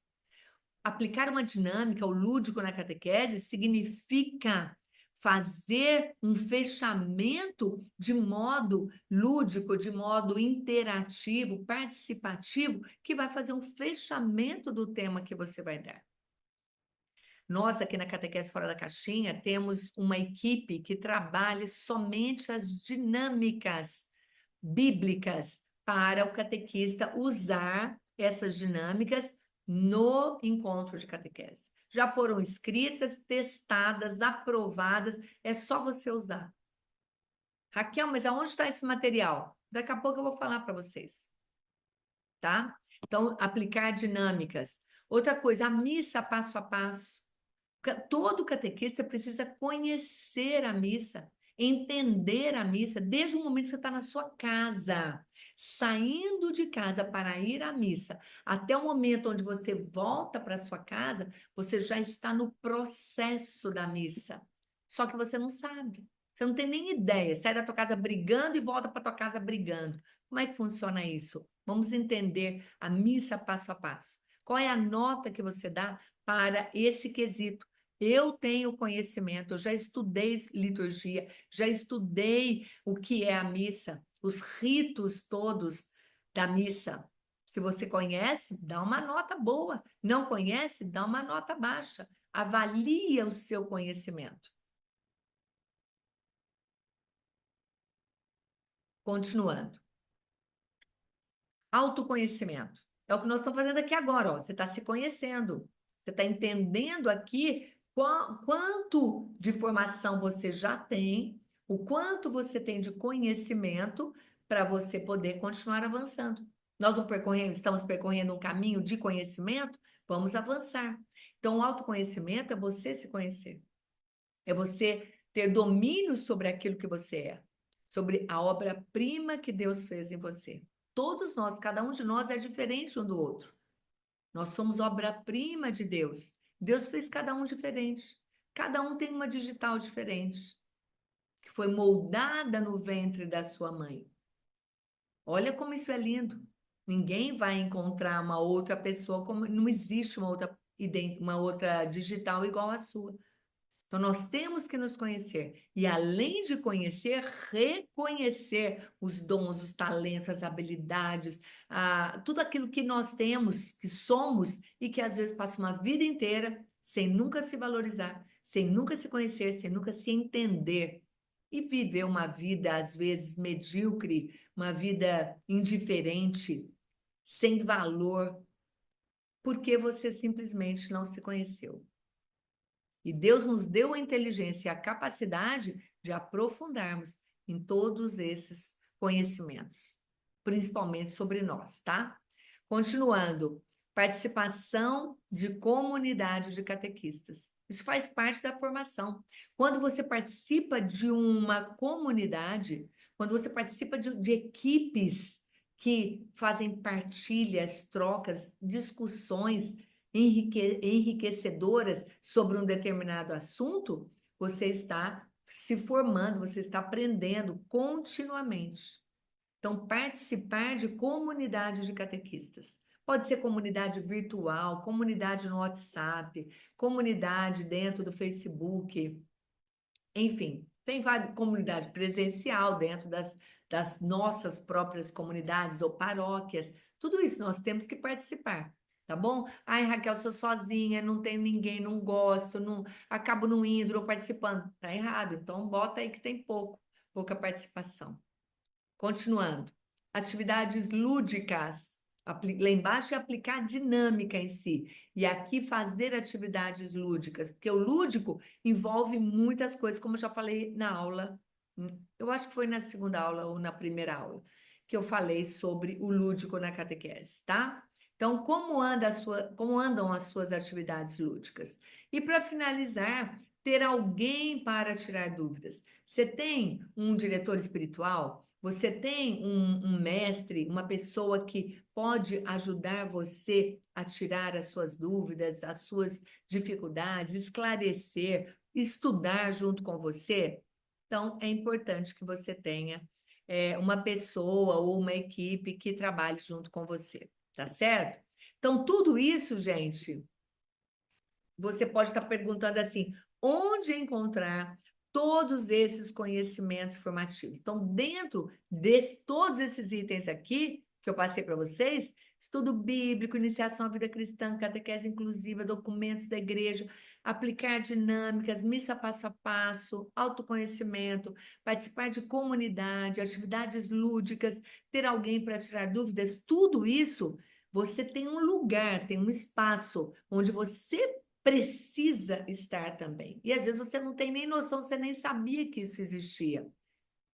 Aplicar uma dinâmica, o lúdico na catequese, significa fazer um fechamento de modo lúdico, de modo interativo, participativo, que vai fazer um fechamento do tema que você vai dar. Nós, aqui na Catequese Fora da Caixinha, temos uma equipe que trabalha somente as dinâmicas bíblicas para o catequista usar essas dinâmicas no encontro de catequese. Já foram escritas, testadas, aprovadas, é só você usar. Raquel, mas aonde está esse material? Daqui a pouco eu vou falar para vocês. Tá? Então, aplicar dinâmicas. Outra coisa, a missa passo a passo. Todo catequista precisa conhecer a missa, entender a missa, desde o momento que você está na sua casa, saindo de casa para ir à missa, até o momento onde você volta para sua casa, você já está no processo da missa. Só que você não sabe, você não tem nem ideia. Sai da tua casa brigando e volta para tua casa brigando. Como é que funciona isso? Vamos entender a missa passo a passo. Qual é a nota que você dá para esse quesito? Eu tenho conhecimento, eu já estudei liturgia, já estudei o que é a missa, os ritos todos da missa. Se você conhece, dá uma nota boa. Não conhece, dá uma nota baixa. Avalia o seu conhecimento. Continuando. Autoconhecimento. É o que nós estamos fazendo aqui agora, ó. Você está se conhecendo. Você está entendendo aqui quanto de formação você já tem, o quanto você tem de conhecimento para você poder continuar avançando. Nós não estamos percorrendo um caminho de conhecimento, vamos avançar. Então, o autoconhecimento é você se conhecer. É você ter domínio sobre aquilo que você é, sobre a obra-prima que Deus fez em você. Todos nós, cada um de nós é diferente um do outro. Nós somos obra-prima de Deus. Deus fez cada um diferente. Cada um tem uma digital diferente, que foi moldada no ventre da sua mãe. Olha como isso é lindo. Ninguém vai encontrar uma outra pessoa, como não existe uma outra digital igual à sua. Então, nós temos que nos conhecer. E, além de conhecer, reconhecer os dons, os talentos, as habilidades, tudo aquilo que nós temos, que somos, e que às vezes passa uma vida inteira sem nunca se valorizar, sem nunca se conhecer, sem nunca se entender. E viver uma vida, às vezes, medíocre, uma vida indiferente, sem valor, porque você simplesmente não se conheceu. E Deus nos deu a inteligência e a capacidade de aprofundarmos em todos esses conhecimentos, principalmente sobre nós, tá? Continuando, participação de comunidade de catequistas. Isso faz parte da formação. Quando você participa de uma comunidade, quando você participa de equipes que fazem partilhas, trocas, discussões, enriquecedoras sobre um determinado assunto, você está se formando, você está aprendendo continuamente. Então, participar de comunidade de catequistas. Pode ser comunidade virtual, comunidade no WhatsApp, comunidade dentro do Facebook, enfim, tem várias comunidade presencial dentro das nossas próprias comunidades ou paróquias. Tudo isso nós temos que participar. Tá bom? Ai, Raquel, sou sozinha, não tenho ninguém, não gosto, não, acabo não indo, não participando. Tá errado, então bota aí que tem pouca participação. Continuando. Atividades lúdicas. Lá embaixo é aplicar dinâmica em si. E aqui fazer atividades lúdicas, porque o lúdico envolve muitas coisas, como eu já falei na aula. Eu acho que foi na segunda aula ou na primeira aula que eu falei sobre o lúdico na catequese, tá? Então, como andam as suas atividades lúdicas? E para finalizar, ter alguém para tirar dúvidas. Você tem um diretor espiritual, Você tem um mestre, uma pessoa que pode ajudar você a tirar as suas dúvidas, as suas dificuldades, esclarecer, estudar junto com você? Então, é importante que você tenha uma pessoa ou uma equipe que trabalhe junto com você, tá certo? Então, tudo isso, gente, você pode estar perguntando assim, onde encontrar todos esses conhecimentos formativos? Então, dentro de todos esses itens aqui, que eu passei para vocês, estudo bíblico, iniciação à vida cristã, catequese inclusiva, documentos da igreja, aplicar dinâmicas, missa passo a passo, autoconhecimento, participar de comunidade, atividades lúdicas, ter alguém para tirar dúvidas, tudo isso, você tem um lugar, tem um espaço onde você precisa estar também. E às vezes você não tem nem noção, você nem sabia que isso existia.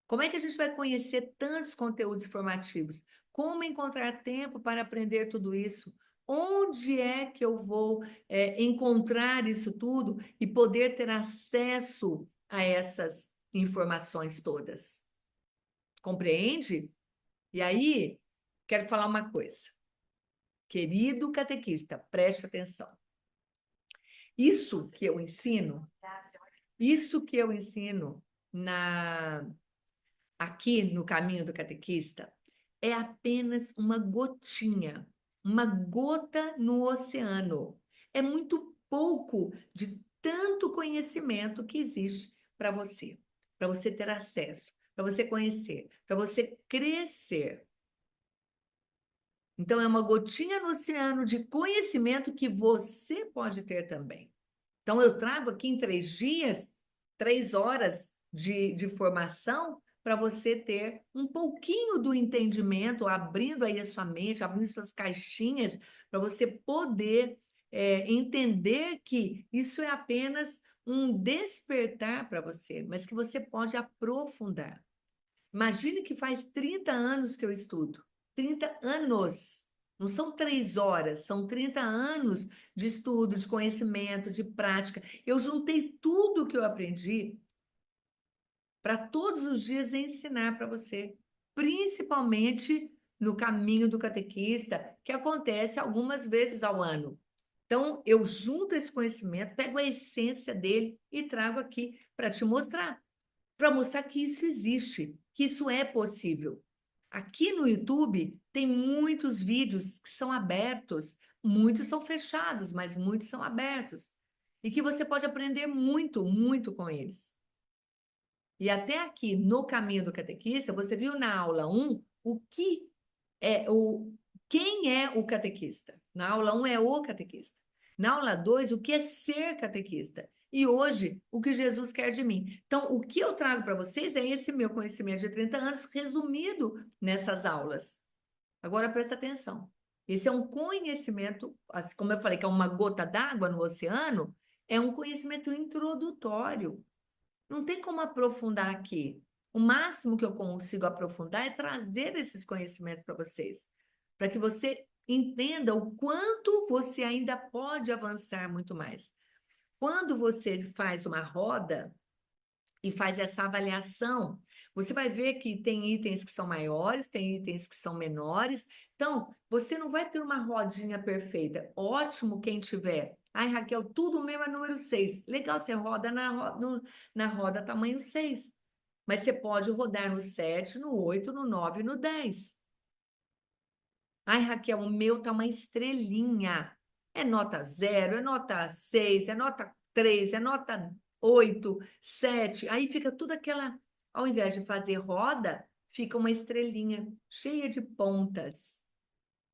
Como é que a gente vai conhecer tantos conteúdos formativos? Como encontrar tempo para aprender tudo isso? Onde é que eu vou encontrar isso tudo e poder ter acesso a essas informações todas? Compreende? E aí, quero falar uma coisa. Querido catequista, preste atenção. Isso que eu ensino aqui no Caminho do Catequista é apenas uma gotinha, uma gota no oceano. É muito pouco de tanto conhecimento que existe para você ter acesso, para você conhecer, para você crescer. Então, é uma gotinha no oceano de conhecimento que você pode ter também. Então, eu trago aqui em 3 dias, 3 horas de formação para você ter um pouquinho do entendimento, abrindo aí a sua mente, abrindo suas caixinhas, para você poder entender que isso é apenas um despertar para você, mas que você pode aprofundar. Imagine que faz 30 anos que eu estudo. 30 anos. Não são 3 horas, são 30 anos de estudo, de conhecimento, de prática. Eu juntei tudo que eu aprendi para todos os dias ensinar para você, principalmente no caminho do catequista, que acontece algumas vezes ao ano. Então, eu junto esse conhecimento, pego a essência dele e trago aqui para te mostrar, para mostrar que isso existe, que isso é possível. Aqui no YouTube tem muitos vídeos que são abertos, muitos são fechados, mas muitos são abertos. E que você pode aprender muito, muito com eles. E até aqui no Caminho do Catequista, você viu na aula 1 quem é o catequista. Na aula 1 é o catequista. Na aula 2, o que é ser catequista. E hoje, o que Jesus quer de mim. Então, o que eu trago para vocês é esse meu conhecimento de 30 anos resumido nessas aulas. Agora, presta atenção. Esse é um conhecimento, assim como eu falei, que é uma gota d'água no oceano, é um conhecimento introdutório. Não tem como aprofundar aqui. O máximo que eu consigo aprofundar é trazer esses conhecimentos para vocês, para que você entenda o quanto você ainda pode avançar muito mais. Quando você faz uma roda e faz essa avaliação, você vai ver que tem itens que são maiores, tem itens que são menores. Então, você não vai ter uma rodinha perfeita. Ótimo quem tiver. Ai, Raquel, tudo mesmo é número 6. Legal, você roda na roda tamanho 6. Mas você pode rodar no 7, no 8, no 9 e no 10. Ai, Raquel, o meu tá uma estrelinha. É nota 0, é nota 6, é nota 3, é nota 8, 7. Aí fica tudo aquela... Ao invés de fazer roda, fica uma estrelinha cheia de pontas.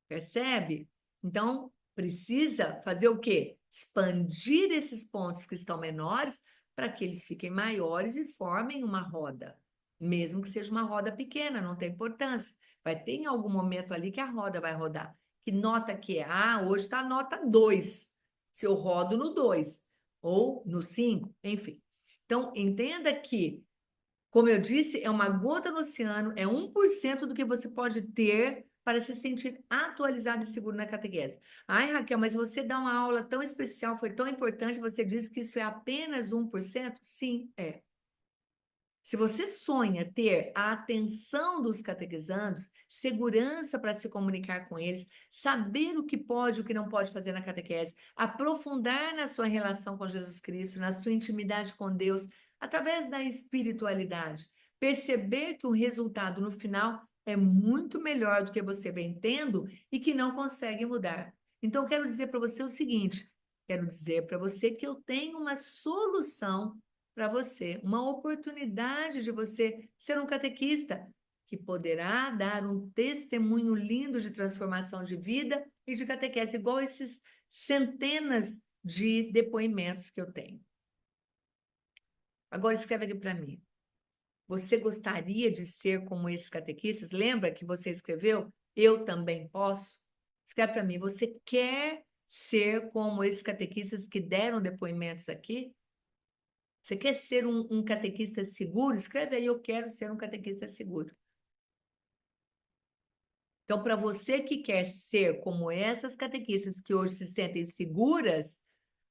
Percebe? Então, precisa fazer o quê? Expandir esses pontos que estão menores para que eles fiquem maiores e formem uma roda. Mesmo que seja uma roda pequena, não tem importância. Vai ter em algum momento ali que a roda vai rodar. Que nota que é? Ah, hoje está a nota 2. Se eu rodo no 2 ou no 5, enfim. Então, entenda que, como eu disse, é uma gota no oceano, é 1% do que você pode ter para se sentir atualizado e seguro na catequese. Ai, Raquel, mas você dá uma aula tão especial, foi tão importante, você disse que isso é apenas 1%? Sim, é. Se você sonha ter a atenção dos catequizandos, segurança para se comunicar com eles, saber o que pode e o que não pode fazer na catequese, aprofundar na sua relação com Jesus Cristo, na sua intimidade com Deus, através da espiritualidade, perceber que o resultado no final é muito melhor do que você vem tendo e que não consegue mudar. Então, quero dizer para você o seguinte, quero dizer para você que eu tenho uma solução para você, uma oportunidade de você ser um catequista que poderá dar um testemunho lindo de transformação de vida e de catequese, igual esses centenas de depoimentos que eu tenho. Agora escreve aqui para mim. Você gostaria de ser como esses catequistas? Lembra que você escreveu? Eu também posso? Escreve para mim. Você quer ser como esses catequistas que deram depoimentos aqui? Você quer ser um catequista seguro? Escreve aí, eu quero ser um catequista seguro. Então, para você que quer ser como essas catequistas que hoje se sentem seguras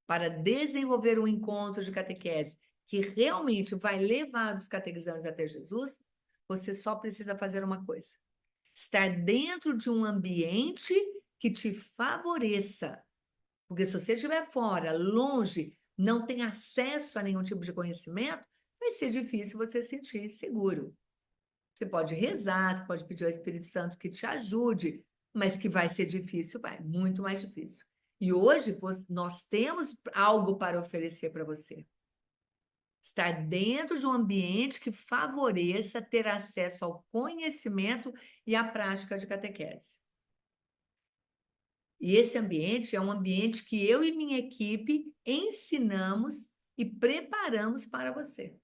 para desenvolver um encontro de catequese que realmente vai levar os catequizandos até Jesus, você só precisa fazer uma coisa: estar dentro de um ambiente que te favoreça. Porque se você estiver fora, longe, não tem acesso a nenhum tipo de conhecimento, vai ser difícil você se sentir seguro. Você pode rezar, você pode pedir ao Espírito Santo que te ajude, mas que vai ser difícil, vai, muito mais difícil. E hoje nós temos algo para oferecer para você. Estar dentro de um ambiente que favoreça ter acesso ao conhecimento e à prática de catequese. E esse ambiente é um ambiente que eu e minha equipe ensinamos e preparamos para você.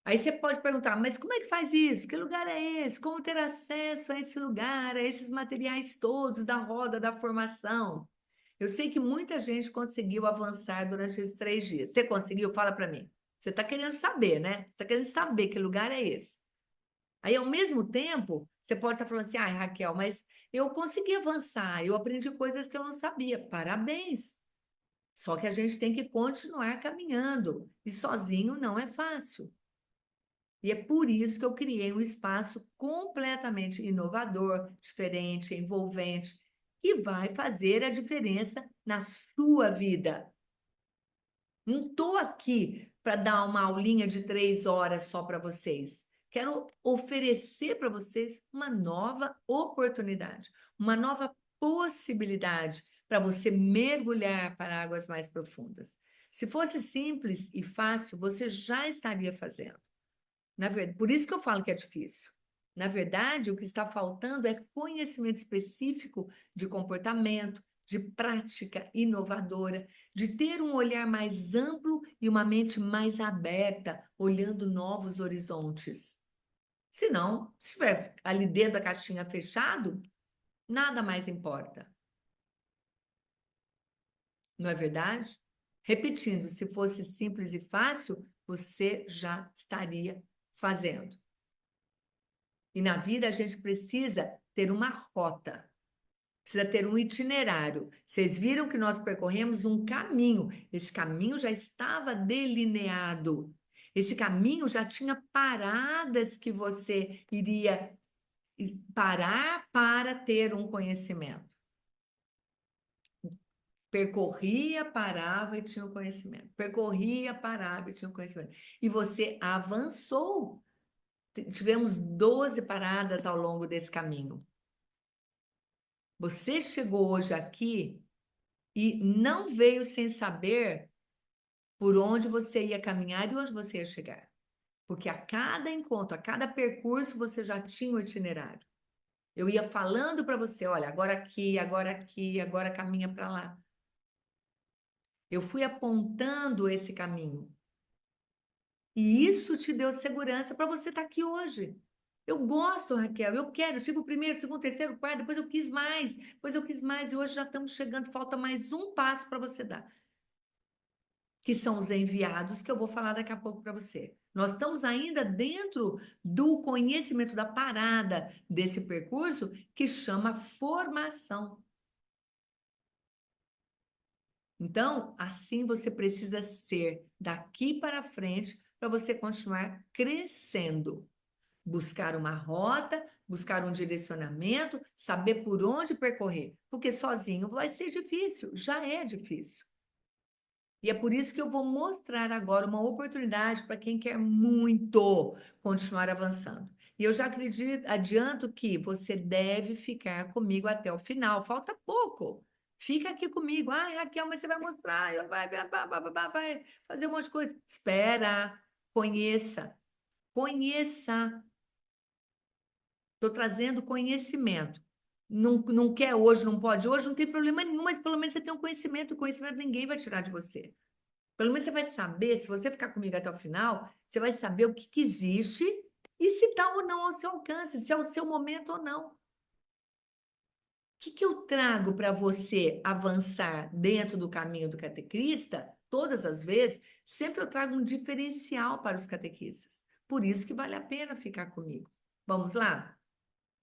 Aí você pode perguntar, mas como é que faz isso? Que lugar é esse? Como ter acesso a esse lugar, a esses materiais todos da roda da formação? Eu sei que muita gente conseguiu avançar durante esses 3 dias. Você conseguiu? Fala para mim. Você está querendo saber, né? Você está querendo saber que lugar é esse. Aí, ao mesmo tempo, você pode estar falando assim, Raquel, mas eu consegui avançar, eu aprendi coisas que eu não sabia. Parabéns! Só que a gente tem que continuar caminhando, e sozinho não é fácil. E é por isso que eu criei um espaço completamente inovador, diferente, envolvente, que vai fazer a diferença na sua vida. Não estou aqui para dar uma aulinha de 3 horas só para vocês. Quero oferecer para vocês uma nova oportunidade, uma nova possibilidade para você mergulhar para águas mais profundas. Se fosse simples e fácil, você já estaria fazendo. Por isso que eu falo que é difícil. Na verdade, o que está faltando é conhecimento específico de comportamento, de prática inovadora, de ter um olhar mais amplo e uma mente mais aberta, olhando novos horizontes. Se não, se estiver ali dentro da caixinha fechado, nada mais importa. Não é verdade? Repetindo, se fosse simples e fácil, você já estaria fazendo. E na vida a gente precisa ter uma rota, precisa ter um itinerário. Vocês viram que nós percorremos um caminho, esse caminho já estava delineado, esse caminho já tinha paradas que você iria parar para ter um conhecimento. Percorria, parava e tinha o conhecimento. Percorria, parava e tinha o conhecimento. E você avançou. Tivemos 12 paradas ao longo desse caminho. Você chegou hoje aqui e não veio sem saber por onde você ia caminhar e onde você ia chegar. Porque a cada encontro, a cada percurso, você já tinha o itinerário. Eu ia falando para você, olha, agora aqui, agora caminha para lá. Eu fui apontando esse caminho. E isso te deu segurança para você estar aqui hoje. Eu gosto, Raquel, eu quero. Eu tive o primeiro, segundo, terceiro, quarto, depois eu quis mais, e hoje já estamos chegando, falta mais um passo para você dar. Que são os enviados, que eu vou falar daqui a pouco para você. Nós estamos ainda dentro do conhecimento da parada desse percurso que chama formação. Então, assim você precisa ser daqui para frente para você continuar crescendo. Buscar uma rota, buscar um direcionamento, saber por onde percorrer, porque sozinho vai ser difícil, já é difícil. E é por isso que eu vou mostrar agora uma oportunidade para quem quer muito continuar avançando. E eu já adianto que você deve ficar comigo até o final, falta pouco. Fica aqui comigo. Ah, Raquel, mas você vai mostrar, vai fazer um monte de coisa. Espera, conheça. Estou trazendo conhecimento. Não quer hoje, não pode hoje, não tem problema nenhum, mas pelo menos você tem um conhecimento. O conhecimento ninguém vai tirar de você. Pelo menos você vai saber, se você ficar comigo até o final, você vai saber o que existe e se está ou não ao seu alcance, se é o seu momento ou não. O que eu trago para você avançar dentro do caminho do catequista? Todas as vezes, sempre eu trago um diferencial para os catequistas. Por isso que vale a pena ficar comigo. Vamos lá?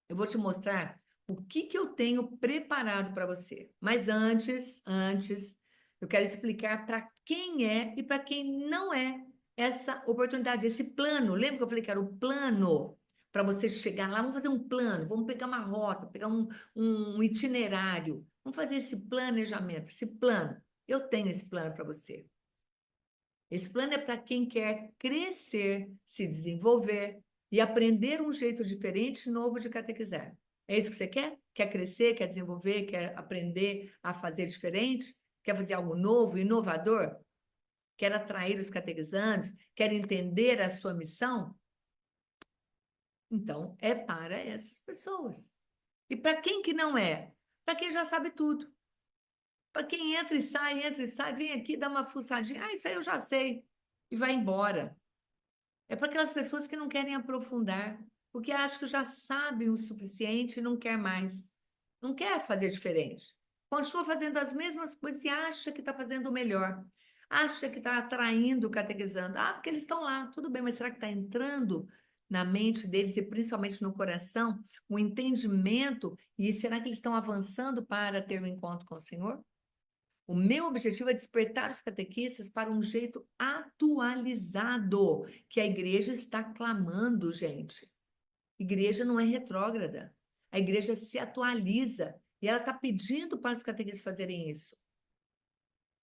Eu vou te mostrar o que eu tenho preparado para você. Mas antes, eu quero explicar para quem é e para quem não é essa oportunidade, esse plano. Lembra que eu falei que era o plano para você chegar lá? Vamos fazer um plano, vamos pegar uma rota, pegar um itinerário. Vamos fazer esse planejamento, esse plano. Eu tenho esse plano para você. Esse plano é para quem quer crescer, se desenvolver e aprender um jeito diferente e novo de catequizar. É isso que você quer? Quer crescer, quer desenvolver, quer aprender a fazer diferente? Quer fazer algo novo, inovador? Quer atrair os catequizandos? Quer entender a sua missão? Então, é para essas pessoas. E para quem que não é? Para quem já sabe tudo. Para quem entra e sai, vem aqui, dá uma fuçadinha. Ah, isso aí eu já sei. E vai embora. É para aquelas pessoas que não querem aprofundar, porque acham que já sabem o suficiente e não quer mais. Não quer fazer diferente. Continua fazendo as mesmas coisas e acha que está fazendo o melhor. Acha que está atraindo, catequizando. Ah, porque eles estão lá. Tudo bem, mas será que está entrando na mente deles e principalmente no coração o entendimento? E será que eles estão avançando para ter um encontro com o Senhor? O meu objetivo é despertar os catequistas para um jeito atualizado, que a igreja está clamando, gente. Igreja não é retrógrada. A igreja se atualiza e ela está pedindo para os catequistas fazerem isso.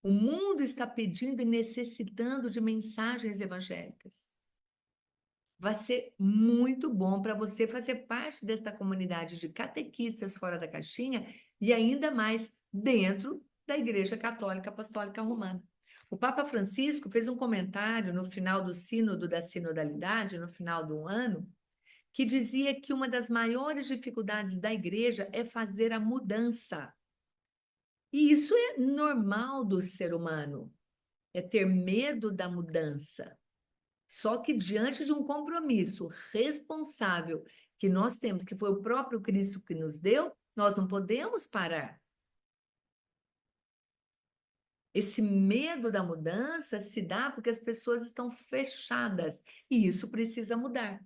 O mundo está pedindo e necessitando de mensagens evangélicas. Vai ser muito bom para você fazer parte desta comunidade de catequistas fora da caixinha e ainda mais dentro da Igreja Católica Apostólica Romana. O Papa Francisco fez um comentário no final do Sínodo da Sinodalidade, no final do ano, que dizia que uma das maiores dificuldades da igreja é fazer a mudança. E isso é normal do ser humano, é ter medo da mudança. Só que diante de um compromisso responsável que nós temos, que foi o próprio Cristo que nos deu, nós não podemos parar. Esse medo da mudança se dá porque as pessoas estão fechadas e isso precisa mudar.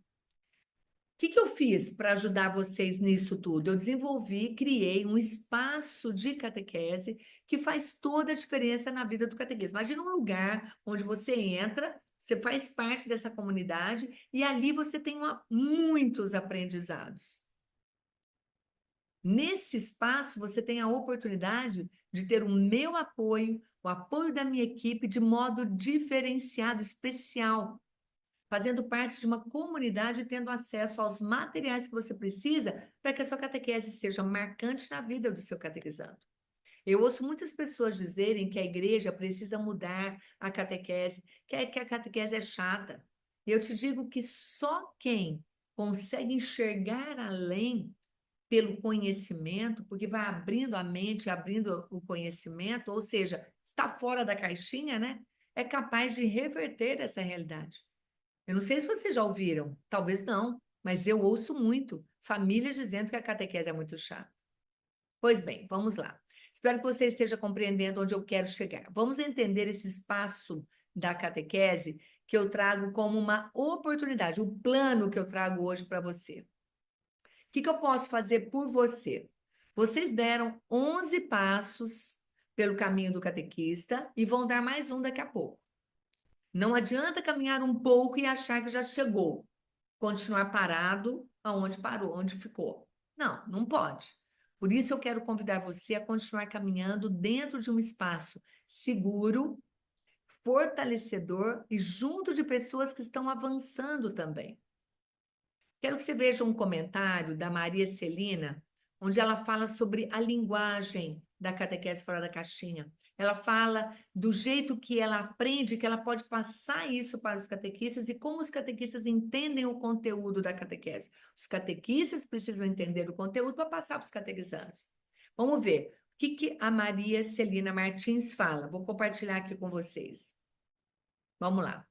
O que eu fiz para ajudar vocês nisso tudo? Eu desenvolvi, criei um espaço de catequese que faz toda a diferença na vida do catequista. Imagina um lugar onde você entra, você faz parte dessa comunidade e ali você tem muitos aprendizados. Nesse espaço, você tem a oportunidade de ter o meu apoio, o apoio da minha equipe de modo diferenciado, especial, fazendo parte de uma comunidade e tendo acesso aos materiais que você precisa para que a sua catequese seja marcante na vida do seu catequizando. Eu ouço muitas pessoas dizerem que a igreja precisa mudar a catequese, que a catequese é chata. Eu te digo que só quem consegue enxergar além pelo conhecimento, porque vai abrindo a mente, abrindo o conhecimento, ou seja, está fora da caixinha, né? É capaz de reverter essa realidade. Eu não sei se vocês já ouviram, talvez não, mas eu ouço muito famílias dizendo que a catequese é muito chata. Pois bem, vamos lá. Espero que você esteja compreendendo onde eu quero chegar. Vamos entender esse espaço da catequese que eu trago como uma oportunidade, o plano que eu trago hoje para você. O que eu posso fazer por você? Vocês deram 11 passos pelo caminho do catequista e vão dar mais um daqui a pouco. Não adianta caminhar um pouco e achar que já chegou. Continuar parado aonde parou, onde ficou. Não, não pode. Por isso eu quero convidar você a continuar caminhando dentro de um espaço seguro, fortalecedor e junto de pessoas que estão avançando também. Quero que você veja um comentário da Maria Celina, onde ela fala sobre a linguagem da catequese fora da caixinha. Ela fala do jeito que ela aprende, que ela pode passar isso para os catequistas e como os catequistas entendem o conteúdo da catequese. Os catequistas precisam entender o conteúdo para passar para os catequizandos. Vamos ver o que a Maria Celina Martins fala. Vou compartilhar aqui com vocês. Vamos lá.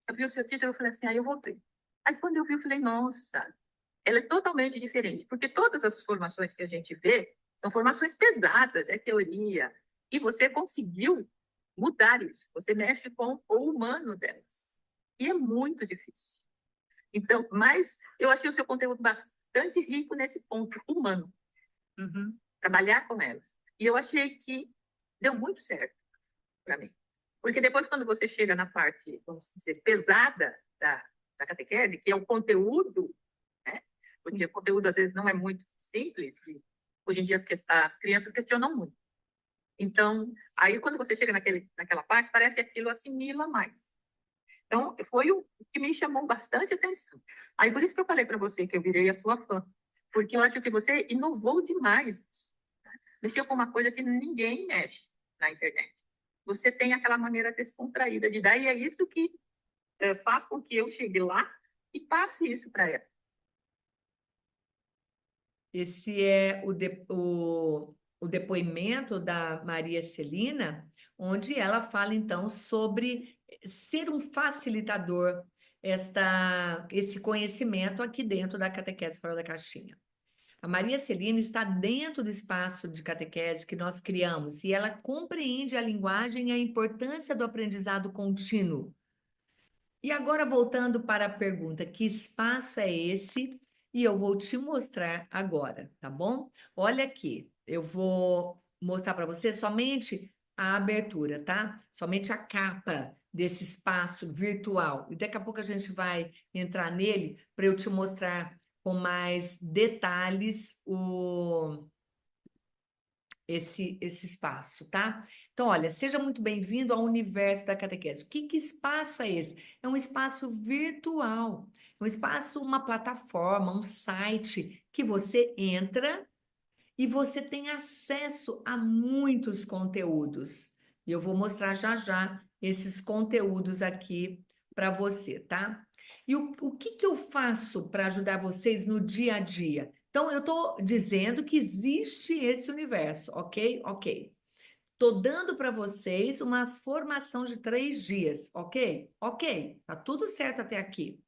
Eu vi o seu título, eu falei assim, eu vou ver. Aí quando eu vi, eu falei, nossa, ela é totalmente diferente, porque todas as formações que a gente vê são formações pesadas, é teoria, e você conseguiu mudar isso, você mexe com o humano delas, e é muito difícil. Então, mas eu achei o seu conteúdo bastante rico nesse ponto humano, trabalhar com elas. E eu achei que deu muito certo para mim. Porque depois, quando você chega na parte, vamos dizer, pesada da catequese, que é o conteúdo, né? Porque o conteúdo, às vezes, não é muito simples, e hoje em dia as crianças questionam muito. Então, aí, quando você chega naquela parte, parece que aquilo assimila mais. Então, foi o que me chamou bastante atenção. Aí, por isso que eu falei para você que eu virei a sua fã, porque eu acho que você inovou demais. Mexeu com uma coisa que ninguém mexe na internet. Você tem aquela maneira descontraída de dar, e é isso que faz com que eu chegue lá e passe isso para ela. Esse é o depoimento da Maria Celina, onde ela fala, então, sobre ser um facilitador, esse conhecimento aqui dentro da catequese fora da caixinha. A Maria Celina está dentro do espaço de catequese que nós criamos e ela compreende a linguagem e a importância do aprendizado contínuo. E agora, voltando para a pergunta, que espaço é esse? E eu vou te mostrar agora, tá bom? Olha aqui, eu vou mostrar para você somente a abertura, tá? Somente a capa desse espaço virtual. E daqui a pouco a gente vai entrar nele para eu te mostrar com mais detalhes esse espaço, tá? Então, olha, seja muito bem-vindo ao universo da catequese. Que espaço é esse? É um espaço virtual, é um espaço, uma plataforma, um site que você entra e você tem acesso a muitos conteúdos. E eu vou mostrar já já esses conteúdos aqui para você, tá? E o que eu faço para ajudar vocês no dia a dia? Então, eu estou dizendo que existe esse universo, ok? Ok. Estou dando para vocês uma formação de 3 dias, ok? Ok, tá tudo certo até aqui.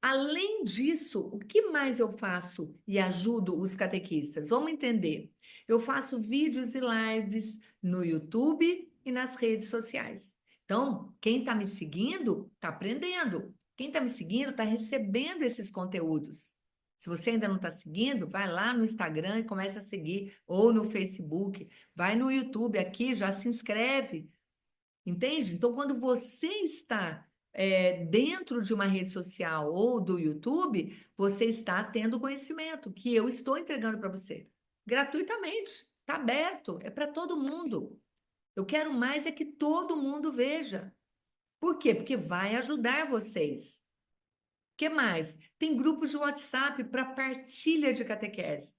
Além disso, o que mais eu faço e ajudo os catequistas? Vamos entender. Eu faço vídeos e lives no YouTube e nas redes sociais. Então, quem está me seguindo, está aprendendo. Quem está me seguindo, está recebendo esses conteúdos. Se você ainda não está seguindo, vai lá no Instagram e começa a seguir, ou no Facebook, vai no YouTube aqui, já se inscreve. Entende? Então, quando você está dentro de uma rede social ou do YouTube, você está tendo conhecimento que eu estou entregando para você gratuitamente. Está aberto, é para todo mundo. Eu quero mais é que todo mundo veja. Por quê? Porque vai ajudar vocês. O que mais? Tem grupos de WhatsApp para partilha de catequese.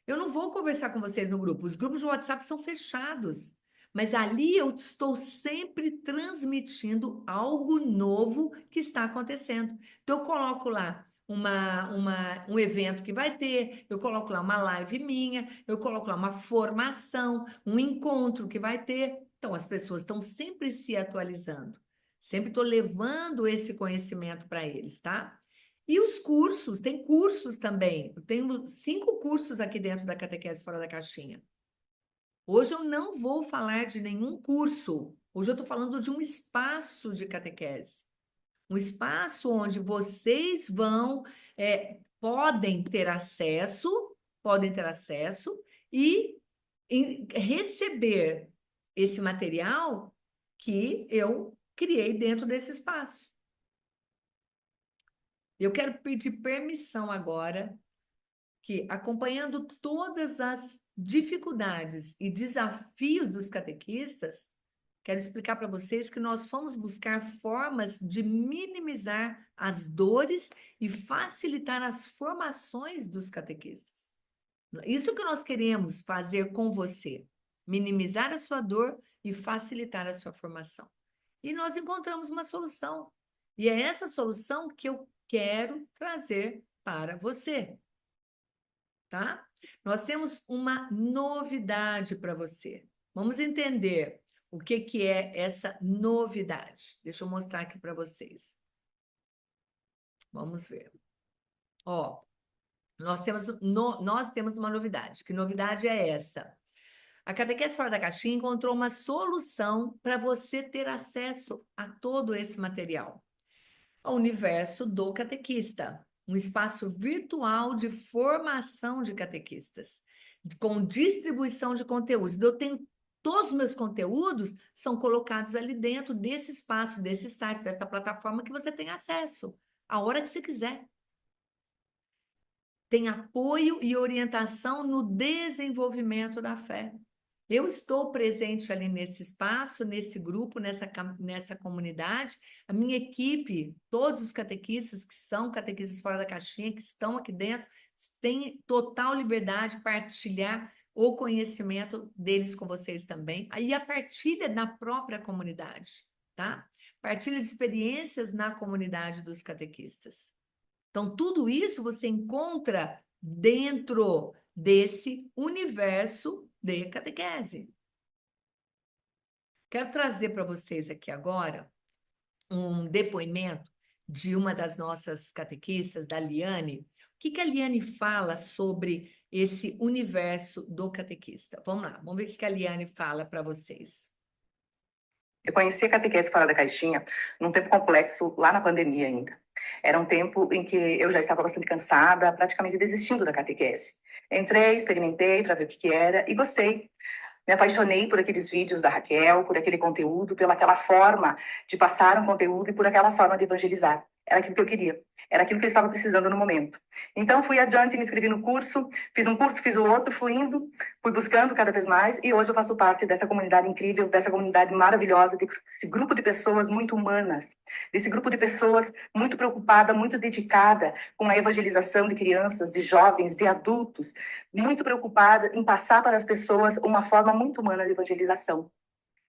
Eu não vou conversar com vocês no grupo. Os grupos de WhatsApp são fechados. Mas ali eu estou sempre transmitindo algo novo que está acontecendo. Então, eu coloco lá um evento que vai ter, eu coloco lá uma live minha, eu coloco lá uma formação, um encontro que vai ter. Então, as pessoas estão sempre se atualizando. Sempre estou levando esse conhecimento para eles, tá? E os cursos, tem cursos também. Eu tenho 5 cursos aqui dentro da Catequese Fora da Caixinha. Hoje eu não vou falar de nenhum curso. Hoje eu estou falando de um espaço de catequese. Um espaço onde vocês podem ter acesso e receber esse material que eu criei dentro desse espaço. Eu quero pedir permissão agora que, acompanhando todas as dificuldades e desafios dos catequistas, quero explicar para vocês que nós fomos buscar formas de minimizar as dores e facilitar as formações dos catequistas. Isso que nós queremos fazer com você, minimizar a sua dor e facilitar a sua formação. E nós encontramos uma solução. E é essa solução que eu quero trazer para você. Tá? Nós temos uma novidade para você. Vamos entender o que é essa novidade. Deixa eu mostrar aqui para vocês. Vamos ver. Ó, nós temos uma novidade. Que novidade é essa? A Catequese Fora da Caixinha encontrou uma solução para você ter acesso a todo esse material. O Universo do Catequista, um espaço virtual de formação de catequistas, com distribuição de conteúdos. Eu tenho todos os meus conteúdos são colocados ali dentro desse espaço, desse site, dessa plataforma que você tem acesso, a hora que você quiser. Tem apoio e orientação no desenvolvimento da fé. Eu estou presente ali nesse espaço, nesse grupo, nessa comunidade. A minha equipe, todos os catequistas que são catequistas fora da caixinha, que estão aqui dentro, têm total liberdade de partilhar o conhecimento deles com vocês também. Aí a partilha na própria comunidade, tá? Partilha de experiências na comunidade dos catequistas. Então, tudo isso você encontra dentro desse universo de catequese. Quero trazer para vocês aqui agora um depoimento de uma das nossas catequistas, da Liane. O que a Liane fala sobre esse universo do catequista? Vamos lá, vamos ver o que a Liane fala para vocês. Eu conheci a Catequese Fora da Caixinha num tempo complexo, lá na pandemia ainda. Era um tempo em que eu já estava bastante cansada, praticamente desistindo da catequese. Entrei, experimentei para ver o que era e gostei. Me apaixonei por aqueles vídeos da Raquel, por aquele conteúdo, pelaquela forma de passar um conteúdo e por aquela forma de evangelizar. Era aquilo que eu queria, era aquilo que eu estava precisando no momento. Então, fui adiante, me inscrevi no curso, fiz um curso, fiz o outro, fui indo, fui buscando cada vez mais, e hoje eu faço parte dessa comunidade incrível, dessa comunidade maravilhosa, desse grupo de pessoas muito humanas, desse grupo de pessoas muito preocupada, muito dedicada com a evangelização de crianças, de jovens, de adultos, muito preocupada em passar para as pessoas uma forma muito humana de evangelização.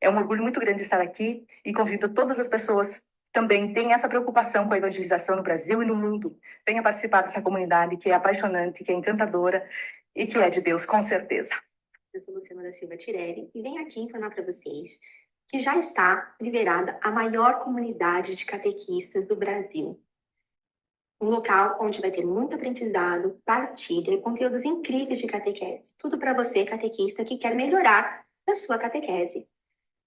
É um orgulho muito grande estar aqui e convido todas as pessoas também têm essa preocupação com a evangelização no Brasil e no mundo. Venha participar dessa comunidade que é apaixonante, que é encantadora e que é de Deus, com certeza. Eu sou Luciana da Silva Tirelli e venho aqui informar para vocês que já está liberada a maior comunidade de catequistas do Brasil. Um local onde vai ter muito aprendizado, partilha e conteúdos incríveis de catequese. Tudo para você, catequista, que quer melhorar a sua catequese.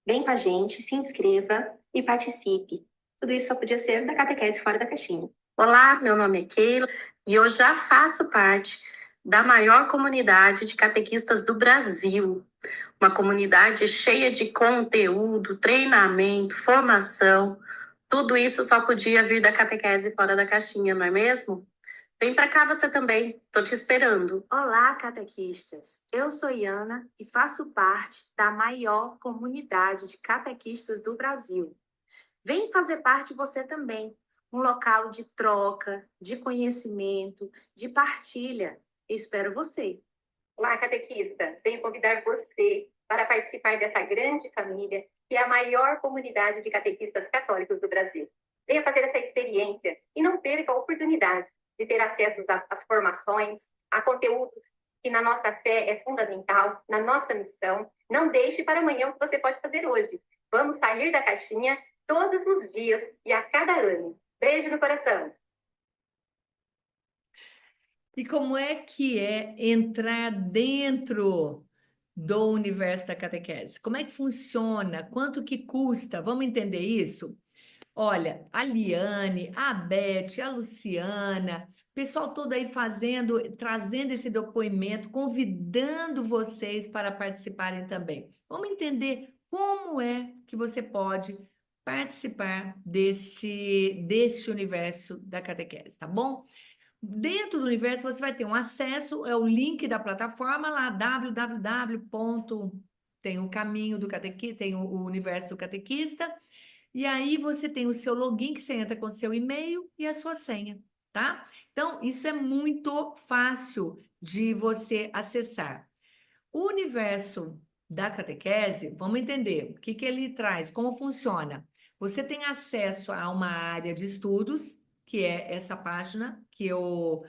Vem com a gente, se inscreva e participe. Tudo isso só podia ser da Catequese Fora da Caixinha. Olá, meu nome é Keila e eu já faço parte da maior comunidade de catequistas do Brasil. Uma comunidade cheia de conteúdo, treinamento, formação. Tudo isso só podia vir da Catequese Fora da Caixinha, não é mesmo? Vem para cá você também, tô te esperando. Olá, catequistas. Eu sou Iana e faço parte da maior comunidade de catequistas do Brasil. Vem fazer parte você também, um local de troca, de conhecimento, de partilha. Eu espero você. Olá, catequista. Venho convidar você para participar dessa grande família que é a maior comunidade de catequistas católicos do Brasil. Venha fazer essa experiência e não perca a oportunidade de ter acesso às formações, a conteúdos que na nossa fé é fundamental, na nossa missão. Não deixe para amanhã o que você pode fazer hoje. Vamos sair da caixinha todos os dias e a cada ano. Beijo no coração. E como é que é entrar dentro do universo da catequese? Como é que funciona? Quanto que custa? Vamos entender isso? Olha, a Liane, a Beth, a Luciana, o pessoal todo aí trazendo esse depoimento, convidando vocês para participarem também. Vamos entender como é que você pode participar deste universo da catequese, tá bom? Dentro do universo você vai ter um acesso, é o link da plataforma lá, tem o caminho do catequista, tem o universo do catequista, e aí você tem o seu login, que você entra com o seu e-mail e a sua senha, tá? Então, isso é muito fácil de você acessar. O universo da catequese, vamos entender o que ele traz, como funciona. Você tem acesso a uma área de estudos, que é essa página que eu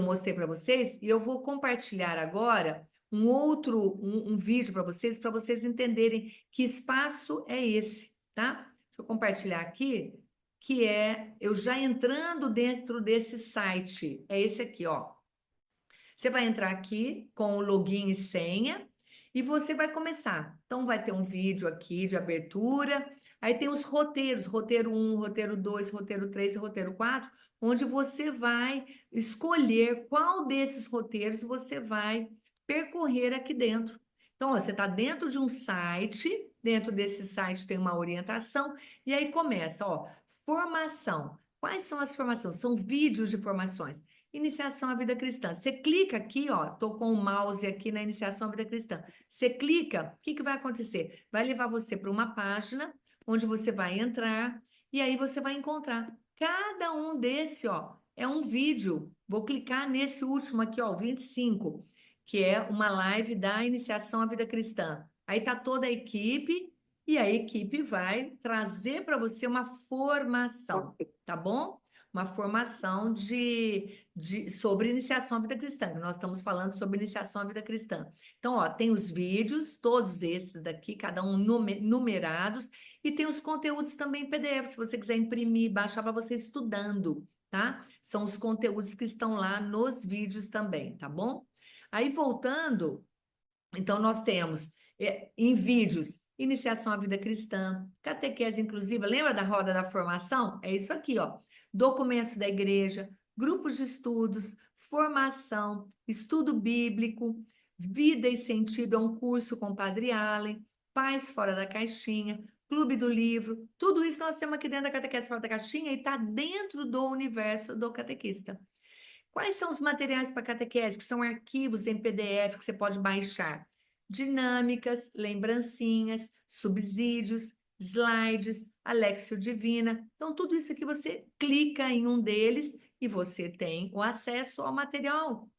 mostrei para vocês, e eu vou compartilhar agora um vídeo para vocês entenderem que espaço é esse, tá? Deixa eu compartilhar aqui, que é eu já entrando dentro desse site. É esse aqui, ó. Você vai entrar aqui com o login e senha e você vai começar. Então, vai ter um vídeo aqui de abertura. Aí tem os roteiros, roteiro 1, roteiro 2, roteiro 3 e roteiro 4, onde você vai escolher qual desses roteiros você vai percorrer aqui dentro. Então, ó, você está dentro de um site, dentro desse site tem uma orientação, e aí começa, ó, formação. Quais são as formações? São vídeos de formações. Iniciação à vida cristã. Você clica aqui, ó, tô com o mouse aqui na iniciação à vida cristã. Você clica, o que vai acontecer? Vai levar você para uma página onde você vai entrar e aí você vai encontrar cada um desse, ó, é um vídeo. Vou clicar nesse último aqui, ó, 25, que é uma live da iniciação à vida cristã. Aí tá toda a equipe e a equipe vai trazer para você uma formação, tá bom? Uma formação sobre iniciação à vida cristã, que nós estamos falando sobre iniciação à vida cristã. Então, ó, tem os vídeos, todos esses daqui, cada um numerados, e tem os conteúdos também em PDF, se você quiser imprimir, baixar para você estudando, tá? São os conteúdos que estão lá nos vídeos também, tá bom? Aí, voltando, então, nós temos em vídeos, iniciação à vida cristã, catequese inclusiva, lembra da roda da formação? É isso aqui, ó. Documentos da igreja, grupos de estudos, formação, estudo bíblico, vida e sentido, é um curso com o Padre Allen, Paz Fora da Caixinha, Clube do Livro, tudo isso nós temos aqui dentro da Catequese Fora da Caixinha e está dentro do universo do catequista. Quais são os materiais para catequese, que são arquivos em PDF que você pode baixar? Dinâmicas, lembrancinhas, subsídios, slides, Alexio Divina. Então, tudo isso aqui você clica em um deles e você tem o acesso ao material.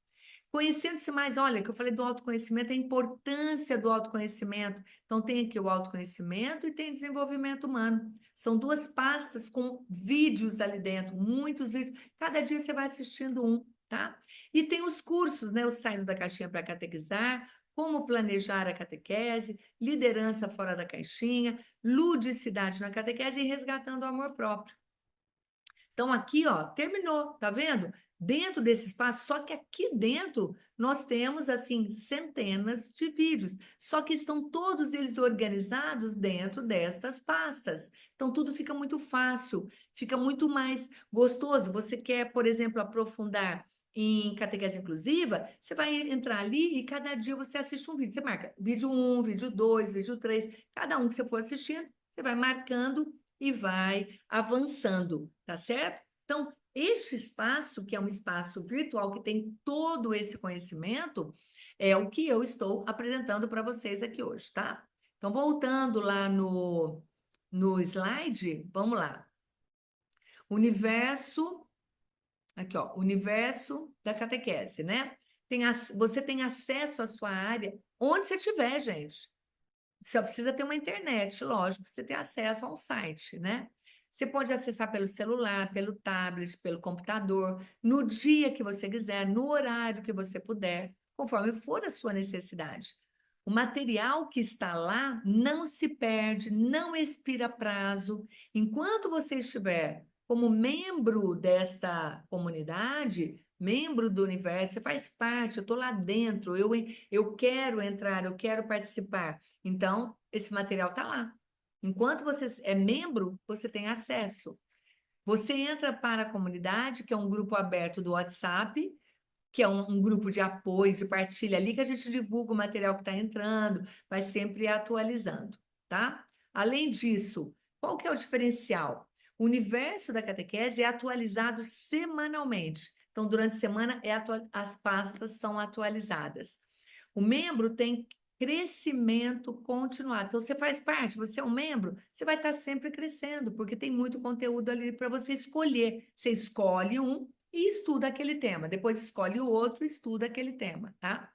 Conhecendo-se mais, olha, que eu falei do autoconhecimento, a importância do autoconhecimento. Então, tem aqui o autoconhecimento e tem desenvolvimento humano. São duas pastas com vídeos ali dentro, muitos vídeos. Cada dia você vai assistindo um, tá? E tem os cursos, né? O Saindo da Caixinha para Catequizar, como planejar a catequese, liderança fora da caixinha, ludicidade na catequese e resgatando o amor próprio. Então, aqui, ó, terminou, tá vendo? Dentro desse espaço, só que aqui dentro nós temos, assim, centenas de vídeos, só que estão todos eles organizados dentro destas pastas. Então, tudo fica muito fácil, fica muito mais gostoso. Você quer, por exemplo, aprofundar em catequese inclusiva, você vai entrar ali e cada dia você assiste um vídeo. Você marca vídeo 1, vídeo 2, vídeo 3, cada um que você for assistindo, você vai marcando e vai avançando, tá certo? Então, este espaço, que é um espaço virtual que tem todo esse conhecimento, é o que eu estou apresentando para vocês aqui hoje, tá? Então, voltando lá no slide, vamos lá. Universo, aqui ó, universo da catequese, né? Você tem acesso à sua área onde você estiver, gente. Você precisa ter uma internet, lógico, para você ter acesso a um site, né? Você pode acessar pelo celular, pelo tablet, pelo computador, no dia que você quiser, no horário que você puder, conforme for a sua necessidade. O material que está lá não se perde, não expira prazo. Enquanto você estiver como membro desta comunidade, membro do universo, você faz parte, eu estou lá dentro, eu quero entrar, eu quero participar. Então, esse material está lá. Enquanto você é membro, você tem acesso. Você entra para a comunidade, que é um grupo aberto do WhatsApp, que é um grupo de apoio, de partilha ali, que a gente divulga o material que está entrando, vai sempre atualizando, tá? Além disso, Qual que é o diferencial? O universo da catequese é atualizado semanalmente. Então, durante a semana, as pastas são atualizadas. O membro tem crescimento continuado. Então, você faz parte, você é um membro, você vai estar sempre crescendo, porque tem muito conteúdo ali para você escolher. Você escolhe um e estuda aquele tema. Depois escolhe o outro e estuda aquele tema, tá?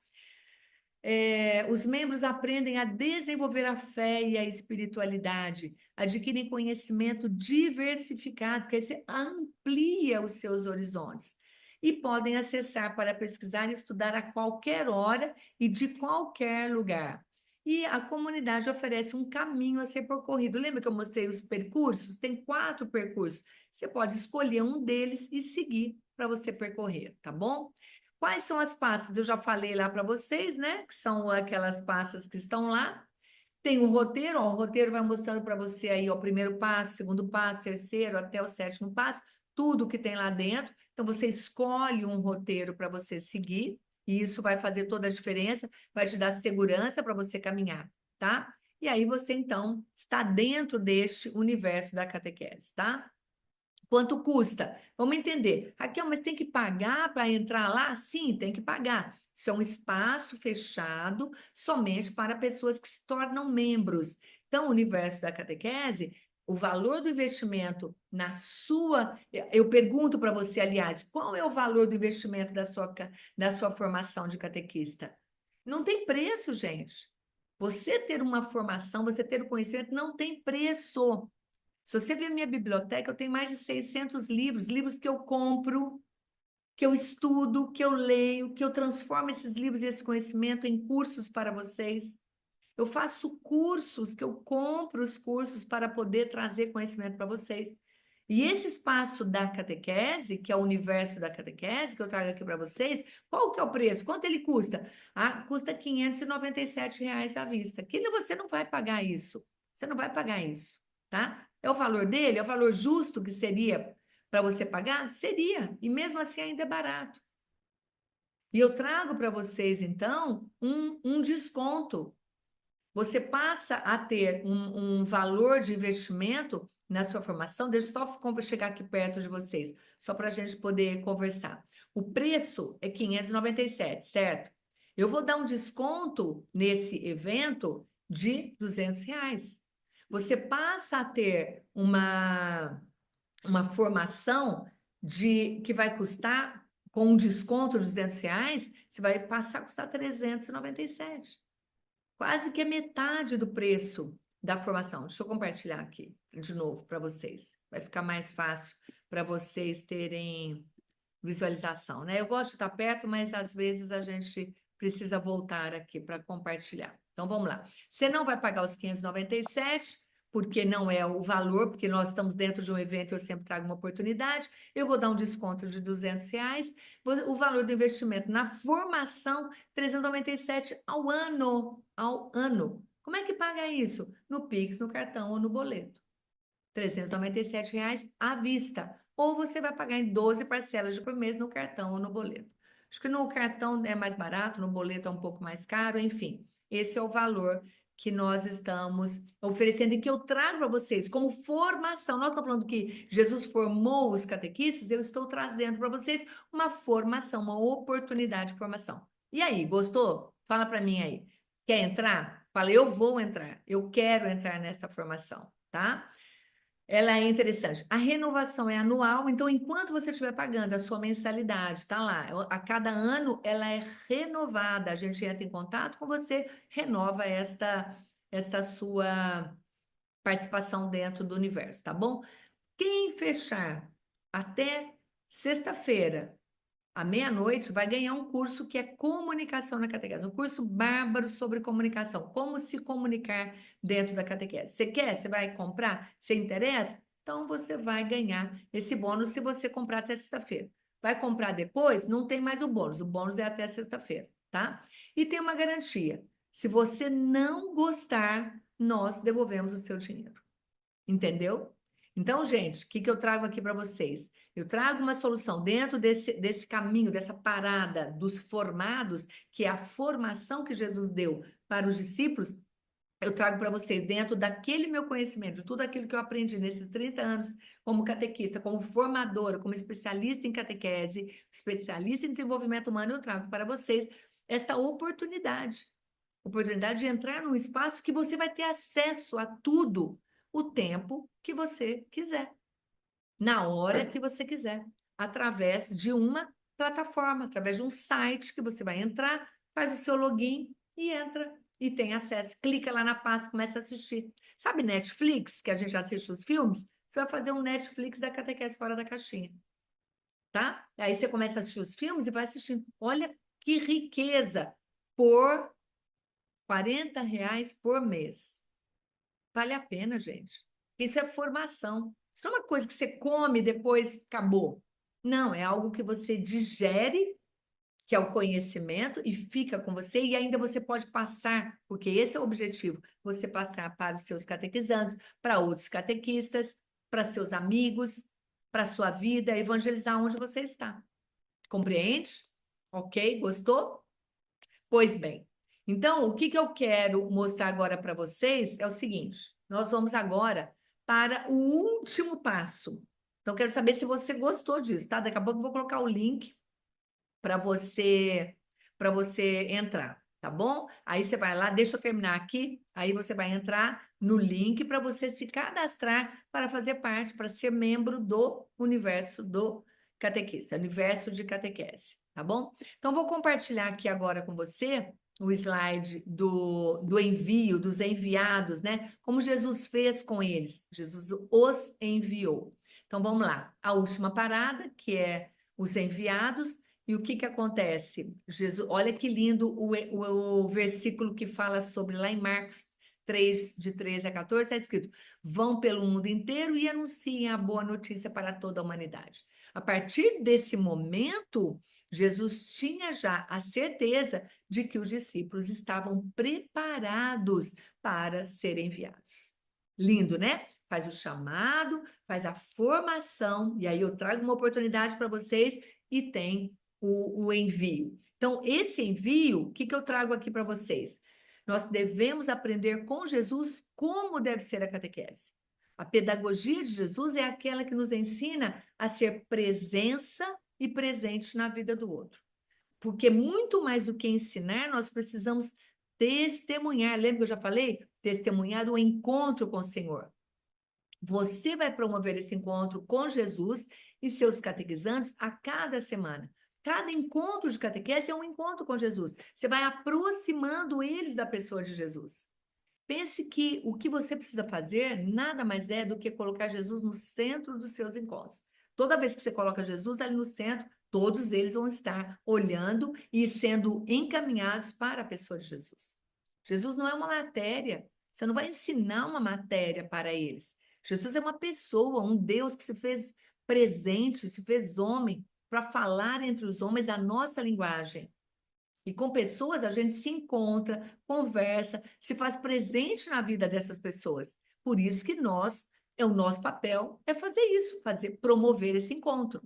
Os membros aprendem a desenvolver a fé e a espiritualidade, adquirem conhecimento diversificado, que aí você amplia os seus horizontes, e podem acessar para pesquisar e estudar a qualquer hora e de qualquer lugar. E a comunidade oferece um caminho a ser percorrido. Lembra que eu mostrei os percursos? Tem 4 percursos. Você pode escolher um deles e seguir para você percorrer, tá bom? Quais são as pastas? Eu já falei lá para vocês, né? Que são aquelas pastas que estão lá. Tem o roteiro, ó, o roteiro vai mostrando para você aí ó, o primeiro passo, segundo passo, terceiro, até o 7º passo, tudo que tem lá dentro. Então, você escolhe um roteiro para você seguir, e isso vai fazer toda a diferença, vai te dar segurança para você caminhar, tá? E aí você, então, está dentro deste universo da catequese, tá? Quanto custa? Vamos entender. Raquel, mas tem que pagar para entrar lá? Sim, tem que pagar. Isso é um espaço fechado somente para pessoas que se tornam membros. Então, o universo da catequese, o valor do investimento na sua... Eu pergunto para você, aliás, qual é o valor do investimento da sua formação de catequista? Não tem preço, gente. Você ter uma formação, você ter o conhecimento, não tem preço. Se você ver a minha biblioteca, eu tenho mais de 600 livros, livros que eu compro, que eu estudo, que eu leio, que eu transformo esses livros e esse conhecimento em cursos para vocês. Eu faço cursos, que eu compro os cursos para poder trazer conhecimento para vocês. E esse espaço da catequese, que é o universo da catequese, que eu trago aqui para vocês, qual que é o preço? Quanto ele custa? Custa R$ 597 à vista. Você não vai pagar isso. Você não vai pagar isso, tá? É o valor dele? É o valor justo que seria para você pagar? Seria. E mesmo assim ainda é barato. E eu trago para vocês, então, um desconto. Você passa a ter um valor de investimento na sua formação. Deixa eu só chegar aqui perto de vocês, só para a gente poder conversar. O preço é 597, certo? Eu vou dar um desconto nesse evento de R$ 200. Você passa a ter uma formação que vai custar, com um desconto de R$ 200, você vai passar a custar 397. Quase que é metade do preço da formação. Deixa eu compartilhar aqui de novo para vocês. Vai ficar mais fácil para vocês terem visualização, né? Eu gosto de estar perto, mas às vezes a gente precisa voltar aqui para compartilhar. Então, vamos lá. Você não vai pagar os 597, porque não é o valor, porque nós estamos dentro de um evento, eu sempre trago uma oportunidade. Eu vou dar um desconto de R$ 200. O valor do investimento na formação, 397 ao ano. Ao ano. Como é que paga isso? No Pix, no cartão ou no boleto. R$ 397 à vista. Ou você vai pagar em 12 parcelas por mês no cartão ou no boleto. Acho que no cartão é mais barato, no boleto é um pouco mais caro, enfim. Esse é o valor que nós estamos oferecendo e que eu trago para vocês como formação. Nós estamos falando que Jesus formou os catequistas, eu estou trazendo para vocês uma formação, uma oportunidade de formação. E aí, gostou? Fala para mim aí. Quer entrar? Fala, eu vou entrar, eu quero entrar nessa formação, tá? Ela é interessante. A renovação é anual, então, enquanto você estiver pagando a sua mensalidade, tá lá, a cada ano ela é renovada. A gente entra em contato com você, renova esta sua participação dentro do universo, tá bom? Quem fechar até sexta-feira, à meia-noite, vai ganhar um curso que é Comunicação na Catequese, um curso bárbaro sobre comunicação, como se comunicar dentro da catequese. Você quer? Você vai comprar? Você interessa? Então, você vai ganhar esse bônus se você comprar até sexta-feira. Vai comprar depois? Não tem mais o bônus é até sexta-feira, tá? E tem uma garantia, se você não gostar, nós devolvemos o seu dinheiro, entendeu? Então, gente, o que eu trago aqui para vocês? Eu trago uma solução dentro desse caminho, dessa parada dos formados, que é a formação que Jesus deu para os discípulos, eu trago para vocês, dentro daquele meu conhecimento, de tudo aquilo que eu aprendi nesses 30 anos como catequista, como formadora, como especialista em catequese, especialista em desenvolvimento humano, eu trago para vocês esta oportunidade de entrar num espaço que você vai ter acesso a tudo o tempo que você quiser, na hora que você quiser, através de uma plataforma, através de um site que você vai entrar, faz o seu login e entra e tem acesso. Clica lá na pasta, começa a assistir. Sabe Netflix, que a gente assiste os filmes? Você vai fazer um Netflix da Catequese Fora da Caixinha, tá? Aí você começa a assistir os filmes e vai assistindo. Olha que riqueza por R$ 40 por mês. Vale a pena, gente. Isso é formação. Isso não é uma coisa que você come e depois acabou. Não, é algo que você digere, que é o conhecimento, e fica com você, e ainda você pode passar, porque esse é o objetivo, você passar para os seus catequizandos, para outros catequistas, para seus amigos, para a sua vida, evangelizar onde você está. Compreende? Ok? Gostou? Pois bem. Então, o que eu quero mostrar agora para vocês é o seguinte: nós vamos agora para o último passo. Então, quero saber se você gostou disso, tá? Daqui a pouco eu vou colocar o link para você entrar, tá bom? Aí você vai lá, deixa eu terminar aqui, aí você vai entrar no link para você se cadastrar para fazer parte, para ser membro do universo do catequista, universo de catequese, tá bom? Então, vou compartilhar aqui agora com você o slide do envio, dos enviados, né? Como Jesus fez com eles. Jesus os enviou. Então, vamos lá. A última parada, que é os enviados. E o que acontece? Jesus, olha que lindo o versículo que fala sobre, lá em Marcos 3, de 13 a 14, está escrito: vão pelo mundo inteiro e anunciem a boa notícia para toda a humanidade. A partir desse momento, Jesus tinha já a certeza de que os discípulos estavam preparados para serem enviados. Lindo, né? Faz o chamado, faz a formação, e aí eu trago uma oportunidade para vocês e tem o envio. Então, esse envio, o que eu trago aqui para vocês? Nós devemos aprender com Jesus como deve ser a catequese. A pedagogia de Jesus é aquela que nos ensina a ser presença e presente na vida do outro. Porque muito mais do que ensinar, nós precisamos testemunhar. Lembra que eu já falei? Testemunhar o encontro com o Senhor. Você vai promover esse encontro com Jesus e seus catequizandos a cada semana. Cada encontro de catequese é um encontro com Jesus. Você vai aproximando eles da pessoa de Jesus. Pense que o que você precisa fazer nada mais é do que colocar Jesus no centro dos seus encontros. Toda vez que você coloca Jesus ali no centro, todos eles vão estar olhando e sendo encaminhados para a pessoa de Jesus. Jesus não é uma matéria. Você não vai ensinar uma matéria para eles. Jesus é uma pessoa, um Deus que se fez presente, se fez homem, para falar entre os homens a nossa linguagem. E com pessoas a gente se encontra, conversa, se faz presente na vida dessas pessoas. Por isso que o nosso papel é fazer isso, promover esse encontro.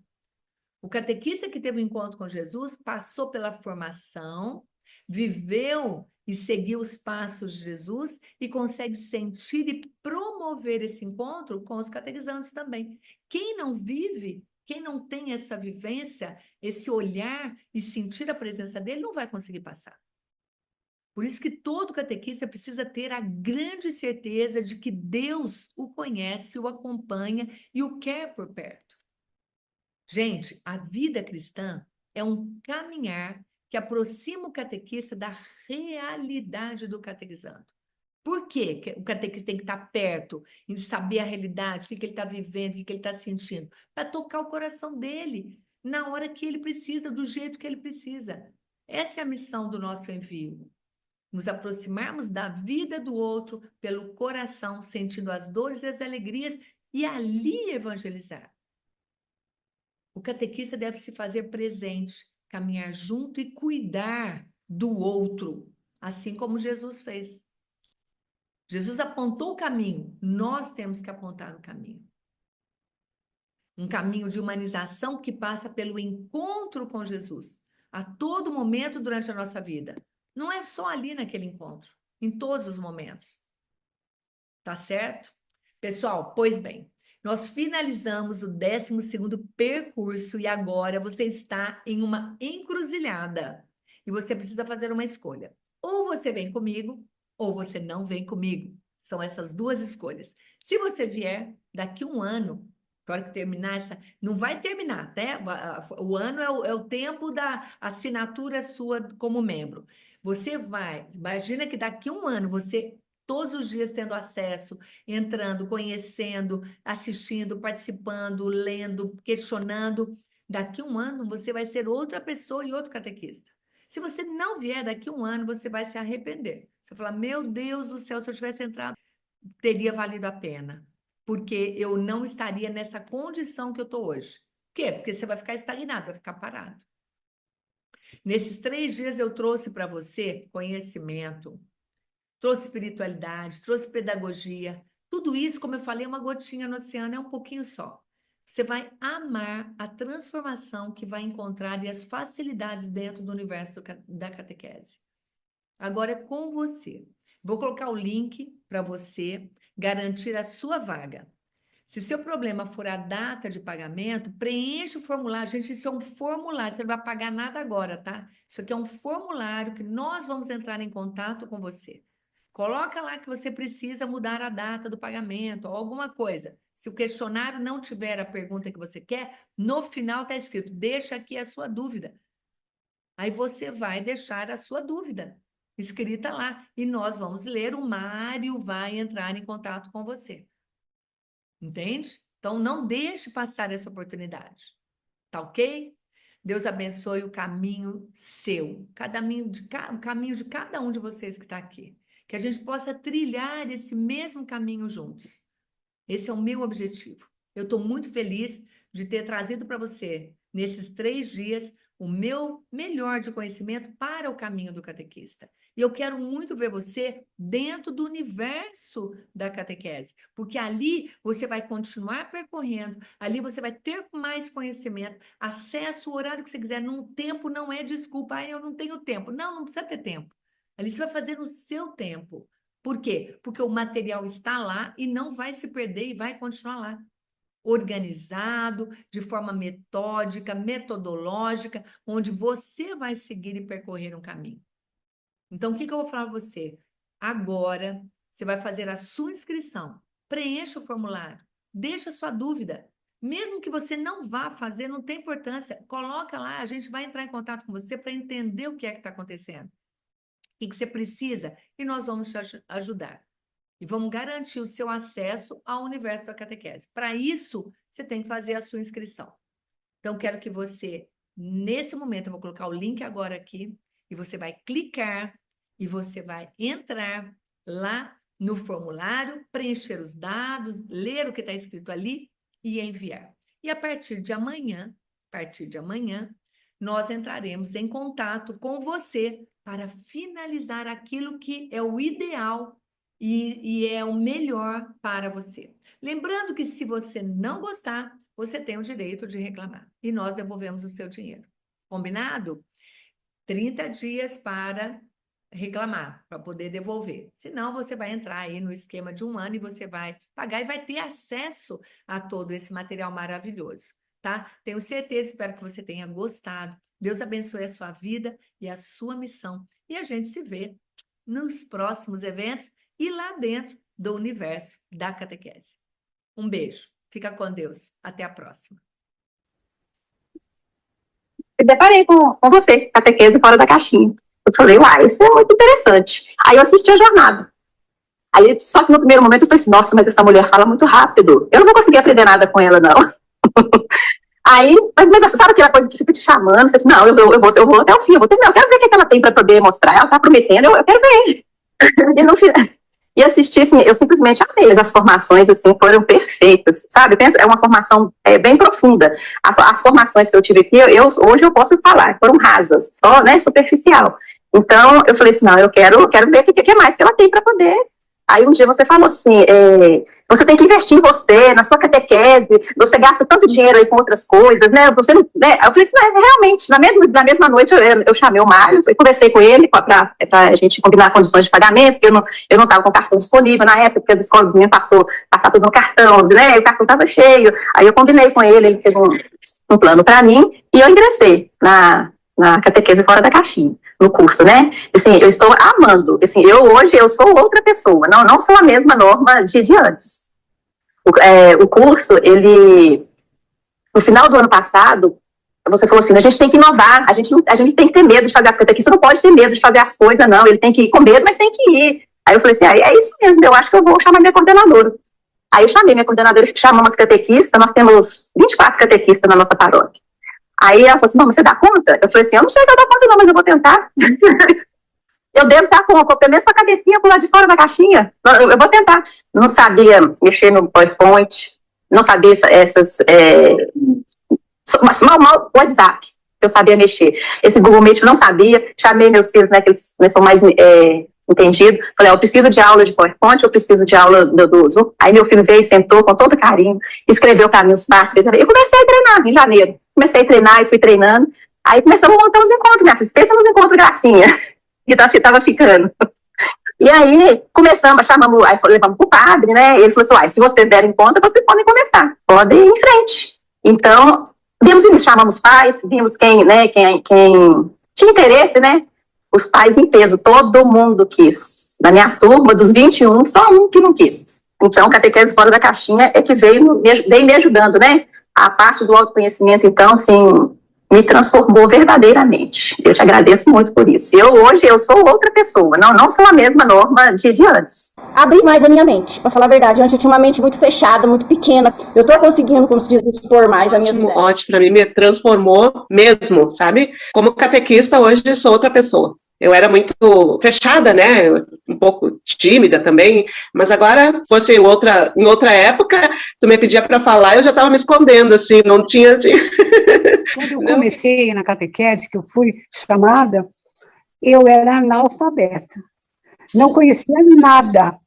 O catequista que teve um encontro com Jesus passou pela formação, viveu e seguiu os passos de Jesus e consegue sentir e promover esse encontro com os catequizandos também. Quem não vive, quem não tem essa vivência, esse olhar e sentir a presença dele, não vai conseguir passar. Por isso que todo catequista precisa ter a grande certeza de que Deus o conhece, o acompanha e o quer por perto. Gente, a vida cristã é um caminhar que aproxima o catequista da realidade do catequizando. Por quê que o catequista tem que estar perto, em saber a realidade, o que ele está vivendo, o que ele está sentindo? Para tocar o coração dele, na hora que ele precisa, do jeito que ele precisa. Essa é a missão do nosso envio. Nos aproximarmos da vida do outro pelo coração, sentindo as dores e as alegrias, e ali evangelizar. O catequista deve se fazer presente, caminhar junto e cuidar do outro, assim como Jesus fez. Jesus apontou o caminho, nós temos que apontar o caminho. Um caminho de humanização que passa pelo encontro com Jesus, a todo momento durante a nossa vida. Não é só ali naquele encontro, em todos os momentos. Tá certo? Pessoal, pois bem, nós finalizamos o 12º percurso e agora você está em uma encruzilhada e você precisa fazer uma escolha. Ou você vem comigo, ou você não vem comigo. São essas duas escolhas. Se você vier daqui um ano, na hora que terminar essa... Não vai terminar, né? O ano é o tempo da assinatura sua como membro. Você vai... Imagina que daqui um ano você... Todos os dias tendo acesso, entrando, conhecendo, assistindo, participando, lendo, questionando. Daqui um ano, você vai ser outra pessoa e outro catequista. Se você não vier daqui um ano, você vai se arrepender. Você vai falar, meu Deus do céu, se eu tivesse entrado, teria valido a pena. Porque eu não estaria nessa condição que eu estou hoje. Por quê? Porque você vai ficar estagnado, vai ficar parado. Nesses 3 dias eu trouxe para você conhecimento, trouxe espiritualidade, trouxe pedagogia. Tudo isso, como eu falei, é uma gotinha no oceano, é um pouquinho só. Você vai amar a transformação que vai encontrar e as facilidades dentro do universo da catequese. Agora é com você. Vou colocar o link para você garantir a sua vaga. Se seu problema for a data de pagamento, preencha o formulário. Gente, isso é um formulário, você não vai pagar nada agora, tá? Isso aqui é um formulário que nós vamos entrar em contato com você. Coloca lá que você precisa mudar a data do pagamento ou alguma coisa. Se o questionário não tiver a pergunta que você quer, no final está escrito, deixa aqui a sua dúvida. Aí você vai deixar a sua dúvida escrita lá e nós vamos ler, o Mário vai entrar em contato com você. Entende? Então, não deixe passar essa oportunidade. Tá ok? Deus abençoe o caminho seu, o caminho de cada um de vocês que está aqui. Que a gente possa trilhar esse mesmo caminho juntos. Esse é o meu objetivo. Eu estou muito feliz de ter trazido para você, nesses 3 dias, o meu melhor de conhecimento para o caminho do catequista. E eu quero muito ver você dentro do universo da catequese, porque ali você vai continuar percorrendo, ali você vai ter mais conhecimento, acesso ao horário que você quiser. Tempo não é desculpa, eu não tenho tempo. Não precisa ter tempo. Ali você vai fazer no seu tempo. Por quê? Porque o material está lá e não vai se perder e vai continuar lá. Organizado, de forma metódica, metodológica, onde você vai seguir e percorrer um caminho. Então, o que eu vou falar para você? Agora, você vai fazer a sua inscrição. Preencha o formulário. Deixa a sua dúvida. Mesmo que você não vá fazer, não tem importância. Coloca lá, a gente vai entrar em contato com você para entender o que é que está acontecendo. O que você precisa e nós vamos te ajudar. E vamos garantir o seu acesso ao universo da catequese. Para isso, você tem que fazer a sua inscrição. Então, quero que você, nesse momento, eu vou colocar o link agora aqui, e você vai clicar, e você vai entrar lá no formulário, preencher os dados, ler o que está escrito ali e enviar. E a partir de amanhã, nós entraremos em contato com você para finalizar aquilo que é o ideal e é o melhor para você. Lembrando que se você não gostar, você tem o direito de reclamar e nós devolvemos o seu dinheiro. Combinado? 30 dias para reclamar, para poder devolver. Senão, você vai entrar aí no esquema de 1 ano e você vai pagar e vai ter acesso a todo esse material maravilhoso, tá? Tenho certeza, espero que você tenha gostado. Deus abençoe a sua vida e a sua missão. E a gente se vê nos próximos eventos e lá dentro do universo da catequese. Um beijo. Fica com Deus. Até a próxima. Eu deparei com você, catequese fora da caixinha. Eu falei, uai, isso é muito interessante. Aí eu assisti a jornada. Aí, só que no primeiro momento eu falei assim, nossa, mas essa mulher fala muito rápido. Eu não vou conseguir aprender nada com ela, não. Aí, mas sabe aquela coisa que fica te chamando? Você diz, não, eu vou até o fim, eu quero ver o que ela tem para poder mostrar. Ela tá prometendo, eu quero ver. E assisti, assim, eu simplesmente amei. As formações, assim, foram perfeitas, sabe? É uma formação bem profunda. As formações que eu tive aqui, hoje eu posso falar, foram rasas, só, né, superficial. Então, eu falei assim, não, eu quero ver o que mais que ela tem para poder Aí um dia você falou assim, você tem que investir em você, na sua catequese, você gasta tanto dinheiro aí com outras coisas, né? Você não, né? Eu falei assim, não, realmente, na mesma noite eu chamei o Mário, eu conversei com ele para a gente combinar condições de pagamento, porque eu não estava com cartão disponível na época, porque as escolas minhas passar tudo no cartão, né? E o cartão estava cheio. Aí eu combinei com ele fez um plano para mim, e eu ingressei na catequese fora da caixinha, no curso, né? Assim, eu estou amando. Assim, hoje eu sou outra pessoa, não sou a mesma Norma de antes. O curso, no final do ano passado, você falou assim, a gente tem que inovar, a gente tem que ter medo de fazer as coisas, aqui você não pode ter medo de fazer as coisas, não, ele tem que ir com medo, mas tem que ir. Aí eu falei assim, é isso mesmo, eu acho que eu vou chamar minha coordenadora. Aí eu chamei minha coordenadora, chamamos as catequistas, nós temos 24 catequistas na nossa paróquia. Aí ela falou assim, você dá conta? Eu falei assim, eu não sei se eu dou conta não, mas eu vou tentar. Eu devo estar pelo menos com a cabecinha por lá de fora da caixinha. Eu vou tentar. Não sabia mexer no PowerPoint, não sabia mal o WhatsApp, eu sabia mexer. Esse Google Meet eu não sabia. Chamei meus filhos, né, que eles são mais entendidos. Falei, eu preciso de aula de PowerPoint, eu preciso de aula do Zoom. Aí meu filho veio e sentou com todo carinho, escreveu para mim os passos. Eu comecei a treinar em janeiro. Comecei a treinar e fui treinando. Aí começamos a montar os encontros, minha filha. Pensa nos encontros gracinha, que tava ficando. E aí aí levamos pro padre, né? Ele falou assim, se vocês derem conta, vocês podem começar. Podem ir em frente. Então, chamamos pais, vimos quem tinha interesse, né? Os pais em peso, todo mundo quis. Na minha turma, dos 21, só um que não quis. Então, catequese fora da caixinha é que veio me ajudando, né? A parte do autoconhecimento, então, assim, me transformou verdadeiramente. Eu te agradeço muito por isso. Hoje eu sou outra pessoa, não sou a mesma Norma de antes. Abri mais a minha mente, para falar a verdade. Antes eu tinha uma mente muito fechada, muito pequena. Eu estou conseguindo, como se diz, expor mais a minha ideias. Ótimo, para mim me transformou mesmo, sabe? Como catequista, hoje eu sou outra pessoa. Eu era muito fechada, né? Um pouco tímida também, mas agora, fosse em outra época, tu me pedia para falar, eu já estava me escondendo, assim, não tinha... Quando eu comecei na catequese, que eu fui chamada, eu era analfabeta. Não conhecia nada.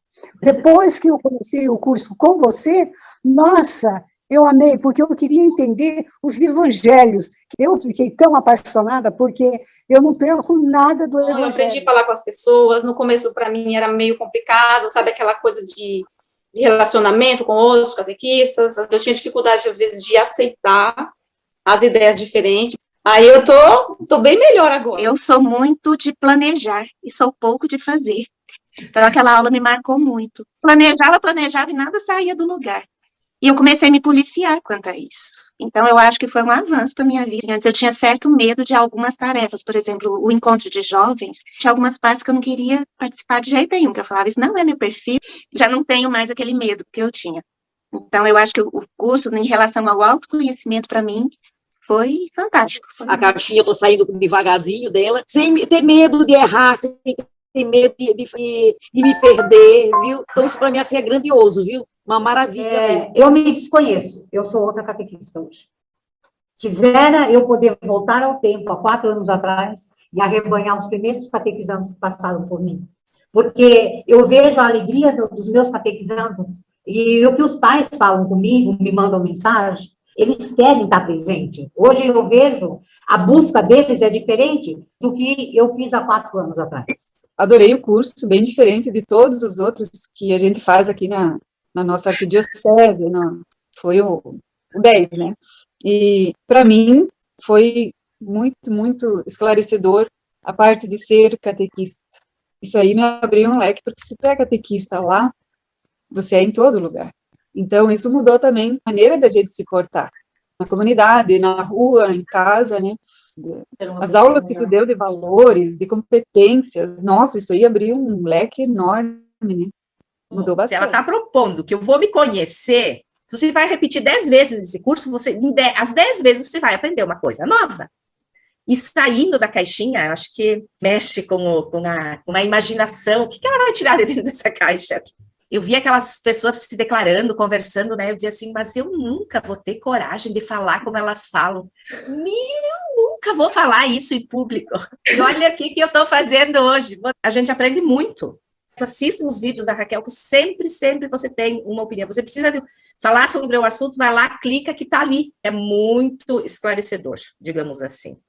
Depois que eu conheci o curso com você, nossa, eu amei, porque eu queria entender os evangelhos. Eu fiquei tão apaixonada, porque eu não perco nada do evangelho. Eu aprendi a falar com as pessoas, no começo, para mim, era meio complicado, sabe, aquela coisa de relacionamento com outros catequistas, eu tinha dificuldade, às vezes, de aceitar as ideias diferentes. Aí eu tô bem melhor agora. Eu sou muito de planejar, e sou pouco de fazer. Então, aquela aula me marcou muito. Planejava e nada saía do lugar. E eu comecei a me policiar quanto a isso. Então, eu acho que foi um avanço para a minha vida. Antes eu tinha certo medo de algumas tarefas. Por exemplo, o encontro de jovens. Tinha algumas partes que eu não queria participar de jeito nenhum. Que eu falava, isso não é meu perfil. Já não tenho mais aquele medo que eu tinha. Então, eu acho que o curso, em relação ao autoconhecimento, para mim, foi fantástico. A caixinha, eu estou saindo devagarzinho dela, sem ter medo de errar, sem ter medo de me perder, viu? Então, isso para mim assim, é grandioso, viu? Uma maravilha mesmo. Eu me desconheço, eu sou outra catequista hoje. Quisera eu poder voltar ao tempo, há 4 anos atrás, e arrebanhar os primeiros catequizandos que passaram por mim. Porque eu vejo a alegria dos meus catequizandos, e o que os pais falam comigo, me mandam mensagem, eles querem estar presente. Hoje eu vejo, a busca deles é diferente do que eu fiz há 4 anos atrás. Adorei o curso, bem diferente de todos os outros que a gente faz aqui na nossa arquidiocese, foi o 10, né? E, para mim, foi muito, muito esclarecedor a parte de ser catequista. Isso aí me abriu um leque, porque se tu é catequista lá, você é em todo lugar. Então, isso mudou também a maneira da gente se portar. Na comunidade, na rua, em casa, né? As aulas que tu deu de valores, de competências, nossa, isso aí abriu um leque enorme, né? Mudou bastante. Se ela está propondo que eu vou me conhecer, você vai repetir 10 vezes esse curso, as 10 vezes você vai aprender uma coisa nova. E saindo da caixinha, acho que mexe com a imaginação. O que ela vai tirar de dentro dessa caixa? Eu vi aquelas pessoas se declarando, conversando, né? Eu dizia assim, mas eu nunca vou ter coragem de falar como elas falam. Eu nunca vou falar isso em público. E olha o que eu estou fazendo hoje. A gente aprende muito assistam os vídeos da Raquel, que sempre você tem uma opinião. Você precisa falar sobre o assunto, vai lá, clica que está ali. É muito esclarecedor, digamos assim.